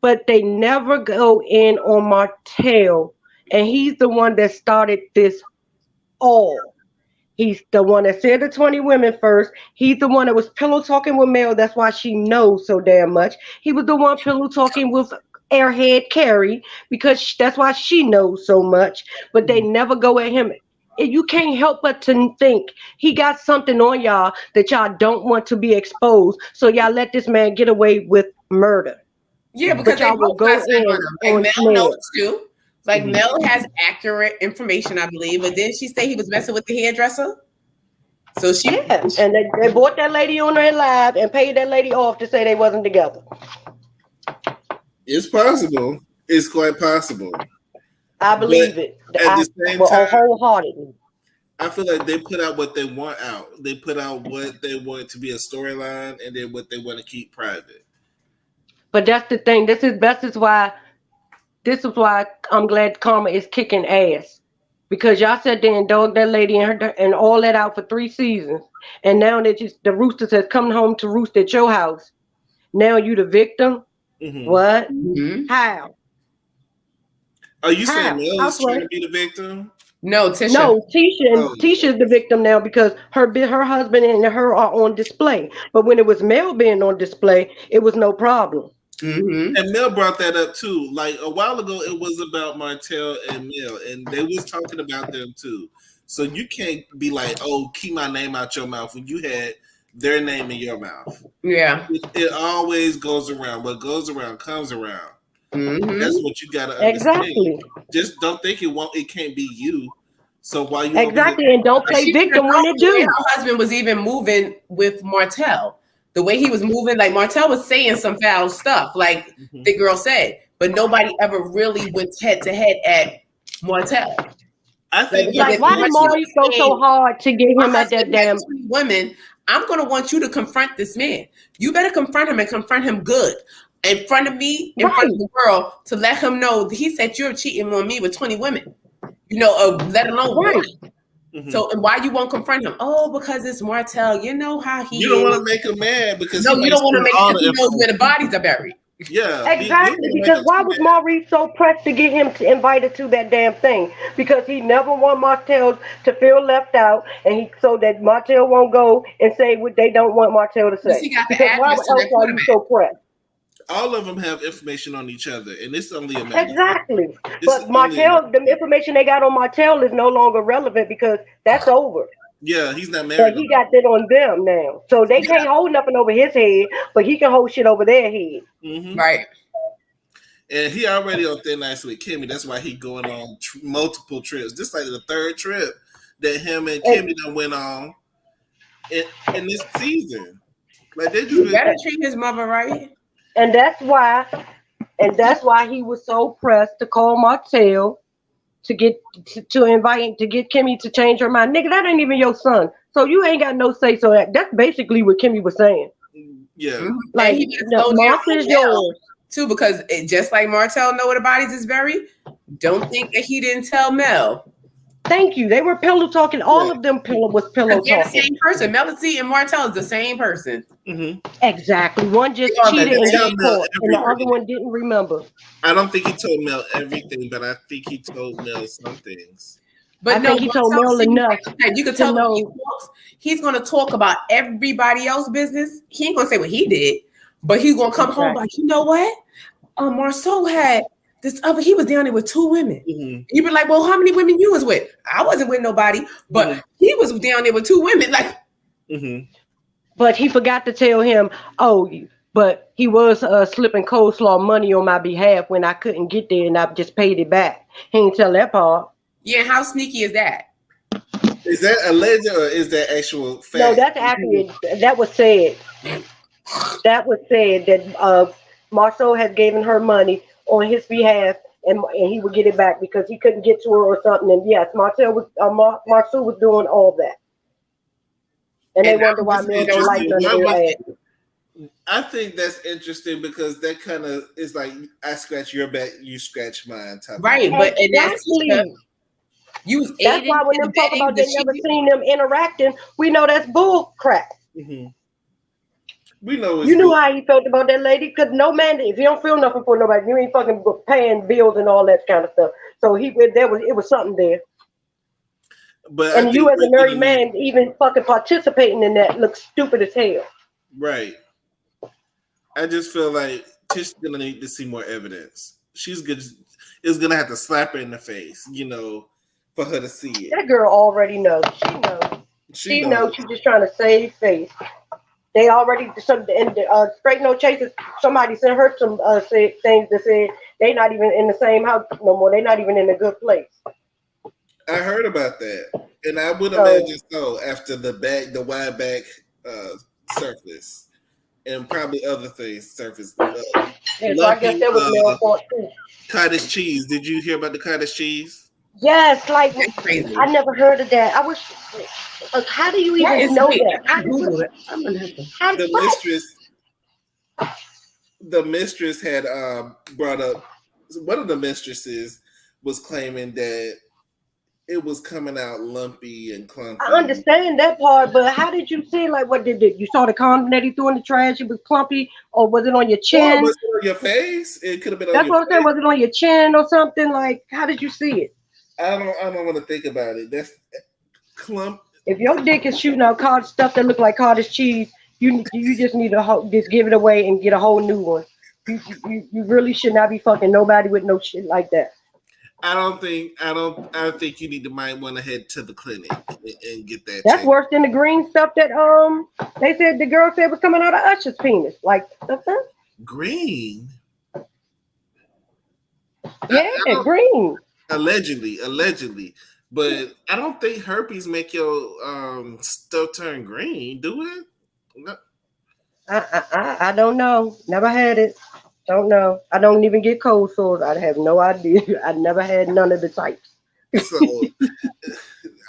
but they never go in on Martell, and he's the one that started this all. He's the one that said the 20 women first. He's the one that was pillow talking with Mel. That's why she knows so damn much. He was the one pillow talking with Airhead Carrie because that's why she knows so much. But they never go at him. You can't help but to think he got something on y'all that y'all don't want to be exposed. So y'all let this man get away with murder. Yeah, because y'all will go in on Mel knows too. Like Mel has accurate information, I believe, but didn't she say he was messing with the hairdresser? So she and they bought that lady on her live and paid that lady off to say they wasn't together. It's possible. It's quite possible. I believe it. At the same time, wholeheartedly. I feel like they put out what they want out. They put out what they want to be a storyline, and then what they want to keep private. But that's the thing. This is why I'm glad Karma is kicking ass. Because y'all sat there and dogged that lady and all that out for 3 seasons. And now that the Roosters has come home to roost at your house. Now you the victim? What? How? Are you saying Mel is trying to be the victim? No, Tisha. No, Tisha's the victim now because her husband and her are on display. But when it was Mel being on display, it was no problem. And Mel brought that up too. Like a while ago, it was about Martell and Mel, and they was talking about them too. So you can't be like, "Oh, keep my name out your mouth," when you had their name in your mouth. Yeah, it always goes around. What goes around comes around. That's what you gotta understand. Exactly. Just don't think it can't be you. So why you exactly and don't play victim when it do. Her husband was even moving with Martell. The way he was moving, like Martell was saying some foul stuff, like the girl said, but nobody ever really went head to head at Martell. I think like why did Maurice go so hard to get him at that damn women? I'm gonna want you to confront this man. You better confront him and confront him good in front of me, in front of the world, to let him know that he said you're cheating on me with 20 women. You know, let alone one. So, and why you won't confront him? Oh, because it's Martell. You know how he. You don't want to make him mad because you don't want to make him. He knows where the bodies are buried. Yeah, exactly. Because why was Maurice so pressed to get him invited to that damn thing? Because he never want Martell to feel left out, and so that Martell won't go and say what they don't want Martell to say. Because why else are you so pressed? All of them have information on each other, and it's only a matter. Exactly. But Martell, the information they got on Martell is no longer relevant because that's over. Yeah, he's not married. So he got that on them now. So they can't hold nothing over his head, but he can hold shit over their head. Right. And he already on thin ice with Kimmy. That's why he going on multiple trips. This like the 3rd trip that him and Kimmy done went on in this season. Like they just better treat his mother right. And that's why he was so pressed to call Martell to get to invite to get Kimmy to change her mind. Nigga, that ain't even your son. So you ain't got no say. So that's basically what Kimmy was saying. Yeah. Like Martha is yours. Too, because just like Martell know where the bodies is buried, don't think that he didn't tell Mel. Thank you. They were pillow talking. All of them was pillow talking. They're the same person. Melody and Martell is the same person. Exactly. One just cheated and got caught, and the other one didn't remember. I don't think he told Mel everything, but I think he told Mel some things. But I think he told Mel enough. You can tell when he talks, he's going to talk about everybody else's business. He ain't going to say what he did, but he's going to come home like, you know what? Marceau had this other, he was down there with 2 women. You'd be like, well, how many women you was with? I wasn't with nobody, but he was down there with 2 women. Like, but he forgot to tell him, but he was slipping coleslaw money on my behalf when I couldn't get there, and I just paid it back. He didn't tell that part. Yeah, how sneaky is that? Is that alleged or is that actual fact? No, that's accurate. That was said. That was said that Marceau had given her money on his behalf, and he would get it back because he couldn't get to her or something. And yes, Marceau was doing all that. And they wonder why men don't like them. I think that's interesting because that kind of is like I scratch your back, you scratch mine. Right, but exactly. That's why when them talk about they never seen them interacting, we know that's bull crap. Mm-hmm. We know you knew how he felt about that lady, because no man, if you don't feel nothing for nobody, you ain't fucking paying bills and all that kind of stuff. So it was something there. But and you as a married man even fucking participating in that looks stupid as hell. Right. I just feel like Tish gonna need to see more evidence. She's gonna have to slap her in the face, for her to see it. That girl already knows. She knows. She's just trying to save face. They already straight no chases. Somebody sent her some things that said they not even in the same house no more. They not even in a good place. I heard about that, and I would imagine so after the wide back surface, and probably other things surface. So I guess that was male fault too. Cottage cheese. Did you hear about the cottage cheese? Yes, like I never heard of that. I wish. How do you even know that? The mistress had brought up. One of the mistresses was claiming that it was coming out lumpy and clumpy. I understand that part, but how did you see? Like, what did you saw the condom that he threw in the trash? It was clumpy, or was it on your chin? Or was it on your face? It could have been on That's your what I'm saying. Was it on your chin or something? Like, how did you see it? I don't want to think about it. That's clump. If your dick is shooting out stuff that look like cottage cheese, you just need to just give it away and get a whole new one. You really should not be fucking nobody with no shit like that. I think you might want to head to the clinic and get that. That's worse than the green stuff that they said the girl said was coming out of Usher's penis. Like green. Yeah, green. Allegedly. But I don't think herpes make your stuff turn green, do it? No. I don't know. Never had it. Don't know. I don't even get cold sores. I have no idea. I never had none of the types. So,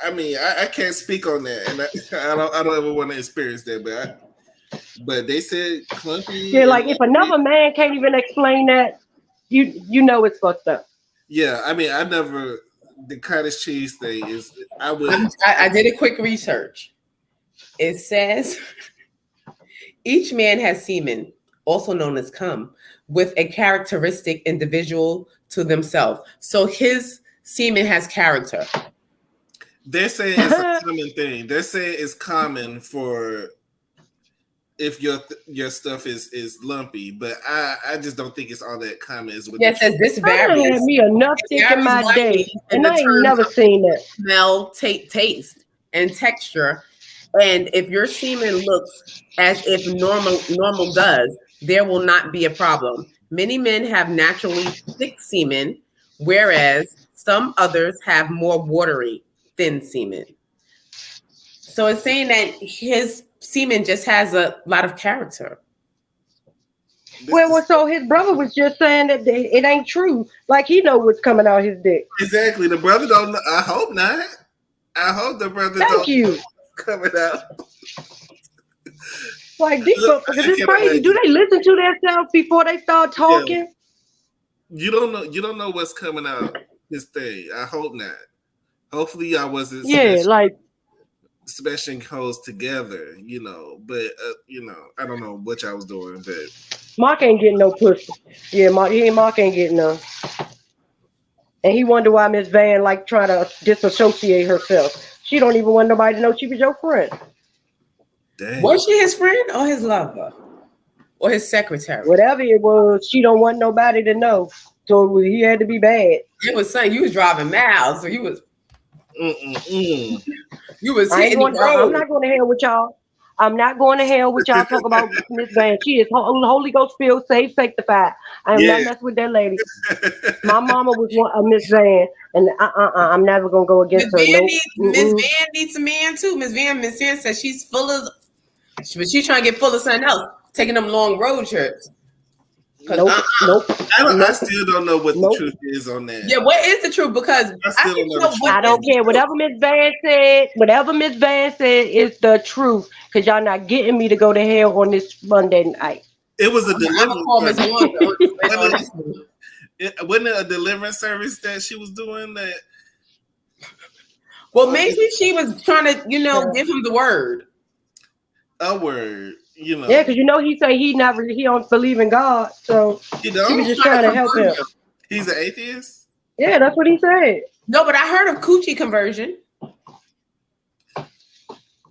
I mean, I can't speak on that, and I don't ever want to experience that. But they said clumpy. Yeah, like if another man can't even explain that, you know it's fucked up. Yeah, I mean, the cottage cheese thing is. I did a quick research. It says each man has semen, also known as cum, with a characteristic individual to themselves. So his semen has character. They're saying it's a common thing. They're saying it's common for if your stuff is lumpy, but I just don't think it's all that common. Yes, this varies. I had me enough dick in my day, and I ain't never seen that. Smell, taste, and texture. And if your semen looks as if normal does, there will not be a problem. Many men have naturally thick semen, whereas some others have more watery, thin semen. So it's saying that his semen just has a lot of character. Well, so his brother was just saying that it ain't true. Like he know what's coming out his dick. Exactly. The brother don't know. I hope not. I hope the brother don't coming out. Like these because it's crazy. Do they listen to themselves before they start talking? Yeah. You don't know what's coming out this thing. I hope not. Hopefully y'all wasn't smashing hoes together, but I don't know what y'all was doing, but Mark ain't getting no pussy. Yeah, Mark ain't getting none. And he wonder why Miss Van trying to disassociate herself. She don't even want nobody to know she was your friend. Dang. Was she his friend or his lover? Or his secretary? Whatever it was, she don't want nobody to know. So he had to be bad. It was saying you was driving miles, so you was you was hitting the road. I'm not going to hell with y'all. I'm not going to hell with y'all talk about Miss Van. She is Holy Ghost filled, saved, sanctified. I am not messing with that lady. My mama was a Miss Van, and I'm never going to go against her. Miss Van needs a man too. Miss Van says she's full of, but she's trying to get full of something else, taking them long road trips. Nope. I still don't know what the truth is on that. Yeah, what is the truth? Because I don't care. Whatever Miss Van said is the truth. Because y'all not getting me to go to hell on this Monday night. It was a deliverance service. Wasn't it a deliverance service that she was doing that? Well, maybe she was trying to, give him the word. A word. Yeah, because he said he don't believe in God, so she was just trying to help him. He's an atheist? Yeah, that's what he said. No, but I heard of coochie conversion.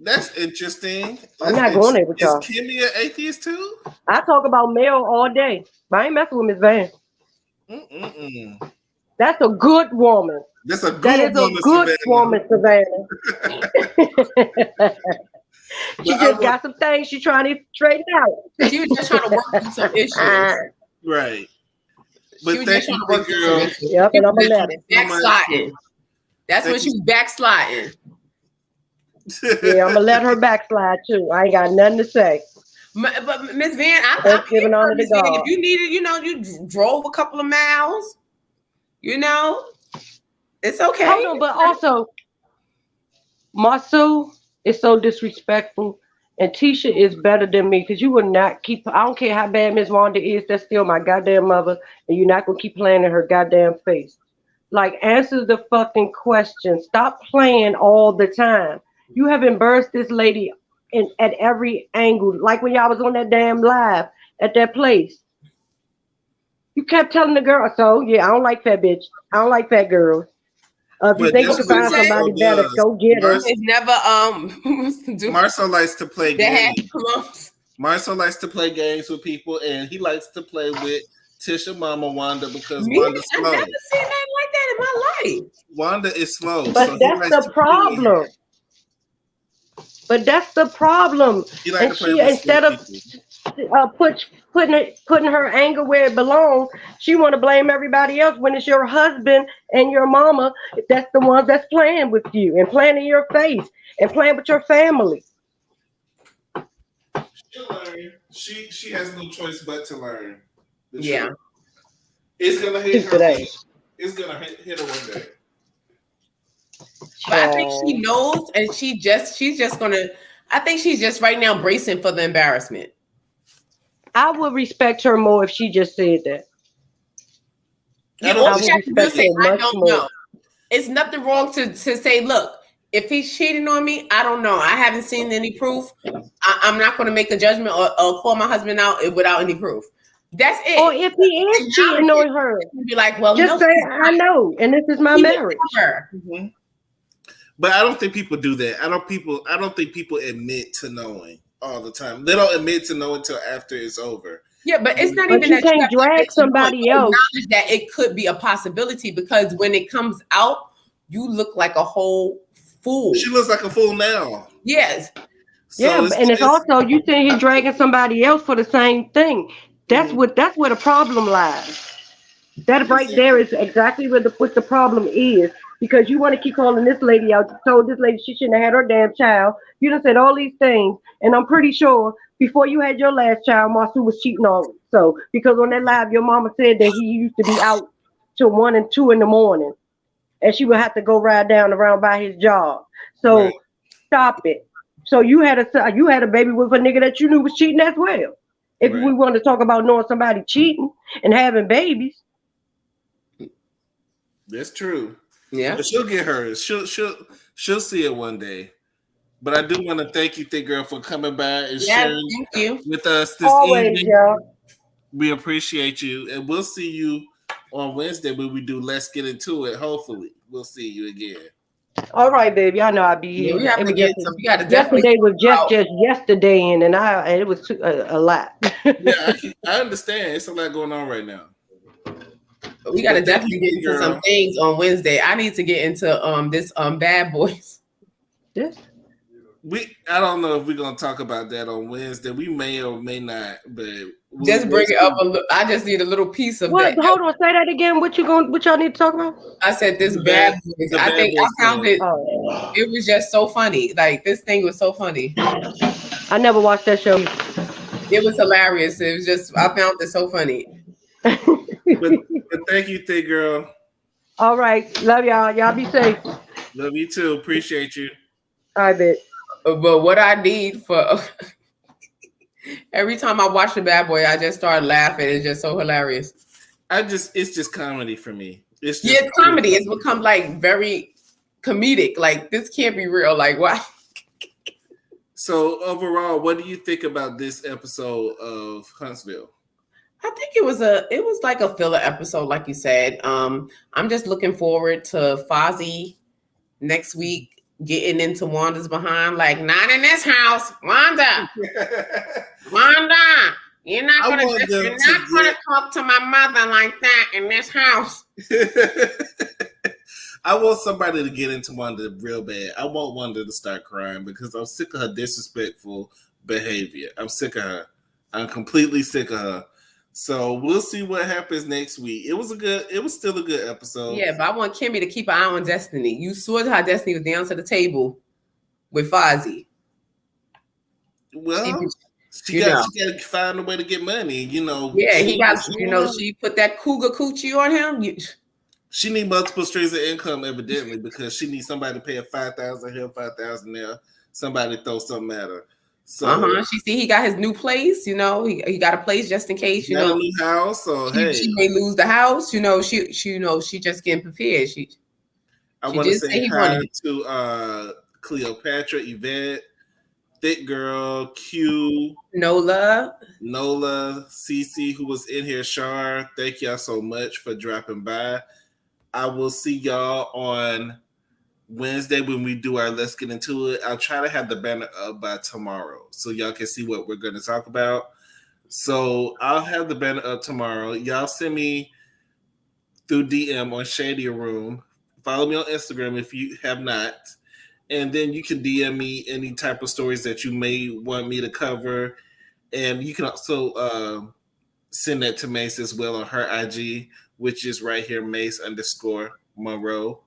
That's interesting. I'm not going there with y'all. Is Kimmy an atheist too? I talk about male all day, but I ain't messing with Miss Van. That's a good woman. That's a good woman, Savannah. She just got some things she's trying to straighten out. She was just trying to work through some issues. Right. But she was just trying to work through some issues. Yep, and I'm gonna let it. Backsliding. That's when she's backsliding. Yeah, I'm gonna let her backslide too. I ain't got nothing to say. But Miss Van, I'm giving honor to God. If you needed, you drove a couple of miles. It's okay. Hold on, but also, Masu is so disrespectful, and Tisha is better than me because you would not keep. I don't care how bad Miss Wanda is. That's still my goddamn mother, and you're not gonna keep playing in her goddamn face. Like, answer the fucking question. Stop playing all the time. You have embarrassed this lady at every angle. Like when y'all was on that damn live at that place. You kept telling the girl, so yeah, I don't like fat bitch. I don't like fat girls. If you think you can find somebody better, go get her. It's never Marcel likes to play games. Marcel likes to play games with people, and he likes to play with Tisha Mama Wanda because Wanda's slow. I've never seen nothing like that in my life. Wanda is slow. But so that's the problem. But that's the problem. And she, instead of putting her anger where it belongs, she want to blame everybody else when it's your husband and your mama. That's the ones that's playing with you and playing in your face and playing with your family. She'll learn. She has no choice but to learn. Yeah. It's gonna hit her today. It's gonna hit her one day. But I think she knows, and she's just gonna. I think she's just right now bracing for the embarrassment. I would respect her more if she just said that. I don't know. It's nothing wrong to say, look, if he's cheating on me, I don't know. I haven't seen any proof. I'm not going to make a judgment or call my husband out without any proof. That's it. Or if he is cheating on her, be like, well, just say, I know, and this is my marriage. Mm-hmm. But I don't think people do that. I don't think people admit to knowing all the time. They don't admit to know until after it's over. Yeah, but it's not even that you can't drag somebody else. That it could be a possibility because when it comes out, you look like a whole fool. She looks like a fool now. Yes. So yeah, and it's also you think he's dragging somebody else for the same thing. That's where the problem lies. That right there is exactly what the problem is. Because you want to keep calling this lady out. You told this lady she shouldn't have had her damn child. You done said all these things. And I'm pretty sure before you had your last child, Masu was cheating on you. So, because on that live, your mama said that he used to be out till 1 and 2 in the morning. And she would have to go ride down around by his job. So, Stop it. So you had a baby with a nigga that you knew was cheating as well. If we want to talk about knowing somebody cheating and having babies. That's true. Yeah, but she'll get hers. She'll see it one day. But I do want to thank you, Thick Girl, for coming by and sharing with us this evening. Yeah. We appreciate you, and we'll see you on Wednesday when we do Let's Get Into It. Hopefully, we'll see you again. All right, baby. I know I'll be here. We have to get some. You got to yesterday was just yesterday, and it was a lot. Yeah, I understand. It's a lot going on right now. We got to definitely get into some things on Wednesday. I need to get into this Bad Boys. Yes. I don't know if we're gonna talk about that on Wednesday. We may or may not, but just bring it up a little. I just need a little piece of that. Hold on, say that again. What y'all need to talk about? I said this Bad Boys. I think I found it. It was just so funny. Like this thing was so funny. I never watched that show. It was hilarious. It was just I found it so funny. but thank you, thick girl. All right. Love y'all. Y'all be safe. Love you too. Appreciate you. I bet. But what I need for every time I watch The Bad Boy, I just start laughing. It's just so hilarious. It's just comedy for me. It's just it's comedy. It's become like very comedic. Like this can't be real. Like why? So overall, what do you think about this episode of Huntsville? I think it was like a filler episode, like you said. I'm just looking forward to Fozzie next week getting into Wanda's behind. Like, not in this house, Wanda. Wanda, you're not gonna talk to my mother like that in this house. I want somebody to get into Wanda real bad. I want Wanda to start crying because I'm sick of her disrespectful behavior. I'm sick of her. I'm completely sick of her. So we'll see what happens next week. It was still a good episode. Yeah, but I want Kimmy to keep an eye on Destiny. You saw how Destiny was down to the table with Fozzie. Well, she got to find a way to get money, Yeah, he got, she put that cougar coochie on him. She need multiple streams of income, evidently, because she needs somebody to pay her $5,000 here, $5,000 there. Somebody throw something at her. So she see he got his new place. He got a place just in case. Got a new house. So she may lose the house. She just getting prepared. I want to say hi to Cleopatra, Yvette, Thick Girl, Q, Nola, Cece, who was in here, Shar. Thank y'all so much for dropping by. I will see y'all on Wednesday when we do our Let's Get Into It. I'll try to have the banner up by tomorrow so y'all can see what we're going to talk about. So I'll have the banner up tomorrow. Y'all send me through DM on Shady Room. Follow me on Instagram if you have not. And then you can DM me any type of stories that you may want me to cover. And you can also send that to Mace as well on her IG, which is right here, Mace_Monroe.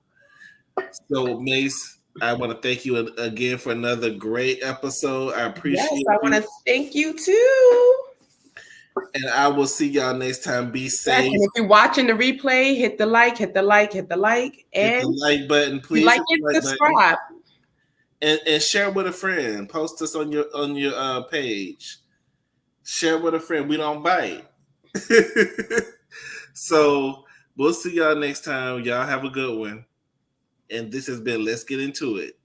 So, Mace, I want to thank you again for another great episode. I appreciate it. I want to thank you too. And I will see y'all next time. Be safe. And if you're watching the replay, hit the like, and hit the like button, please. Like and subscribe. And share with a friend. Post us on your page. Share with a friend. We don't bite. So we'll see y'all next time. Y'all have a good one. And this has been Let's Get Into It.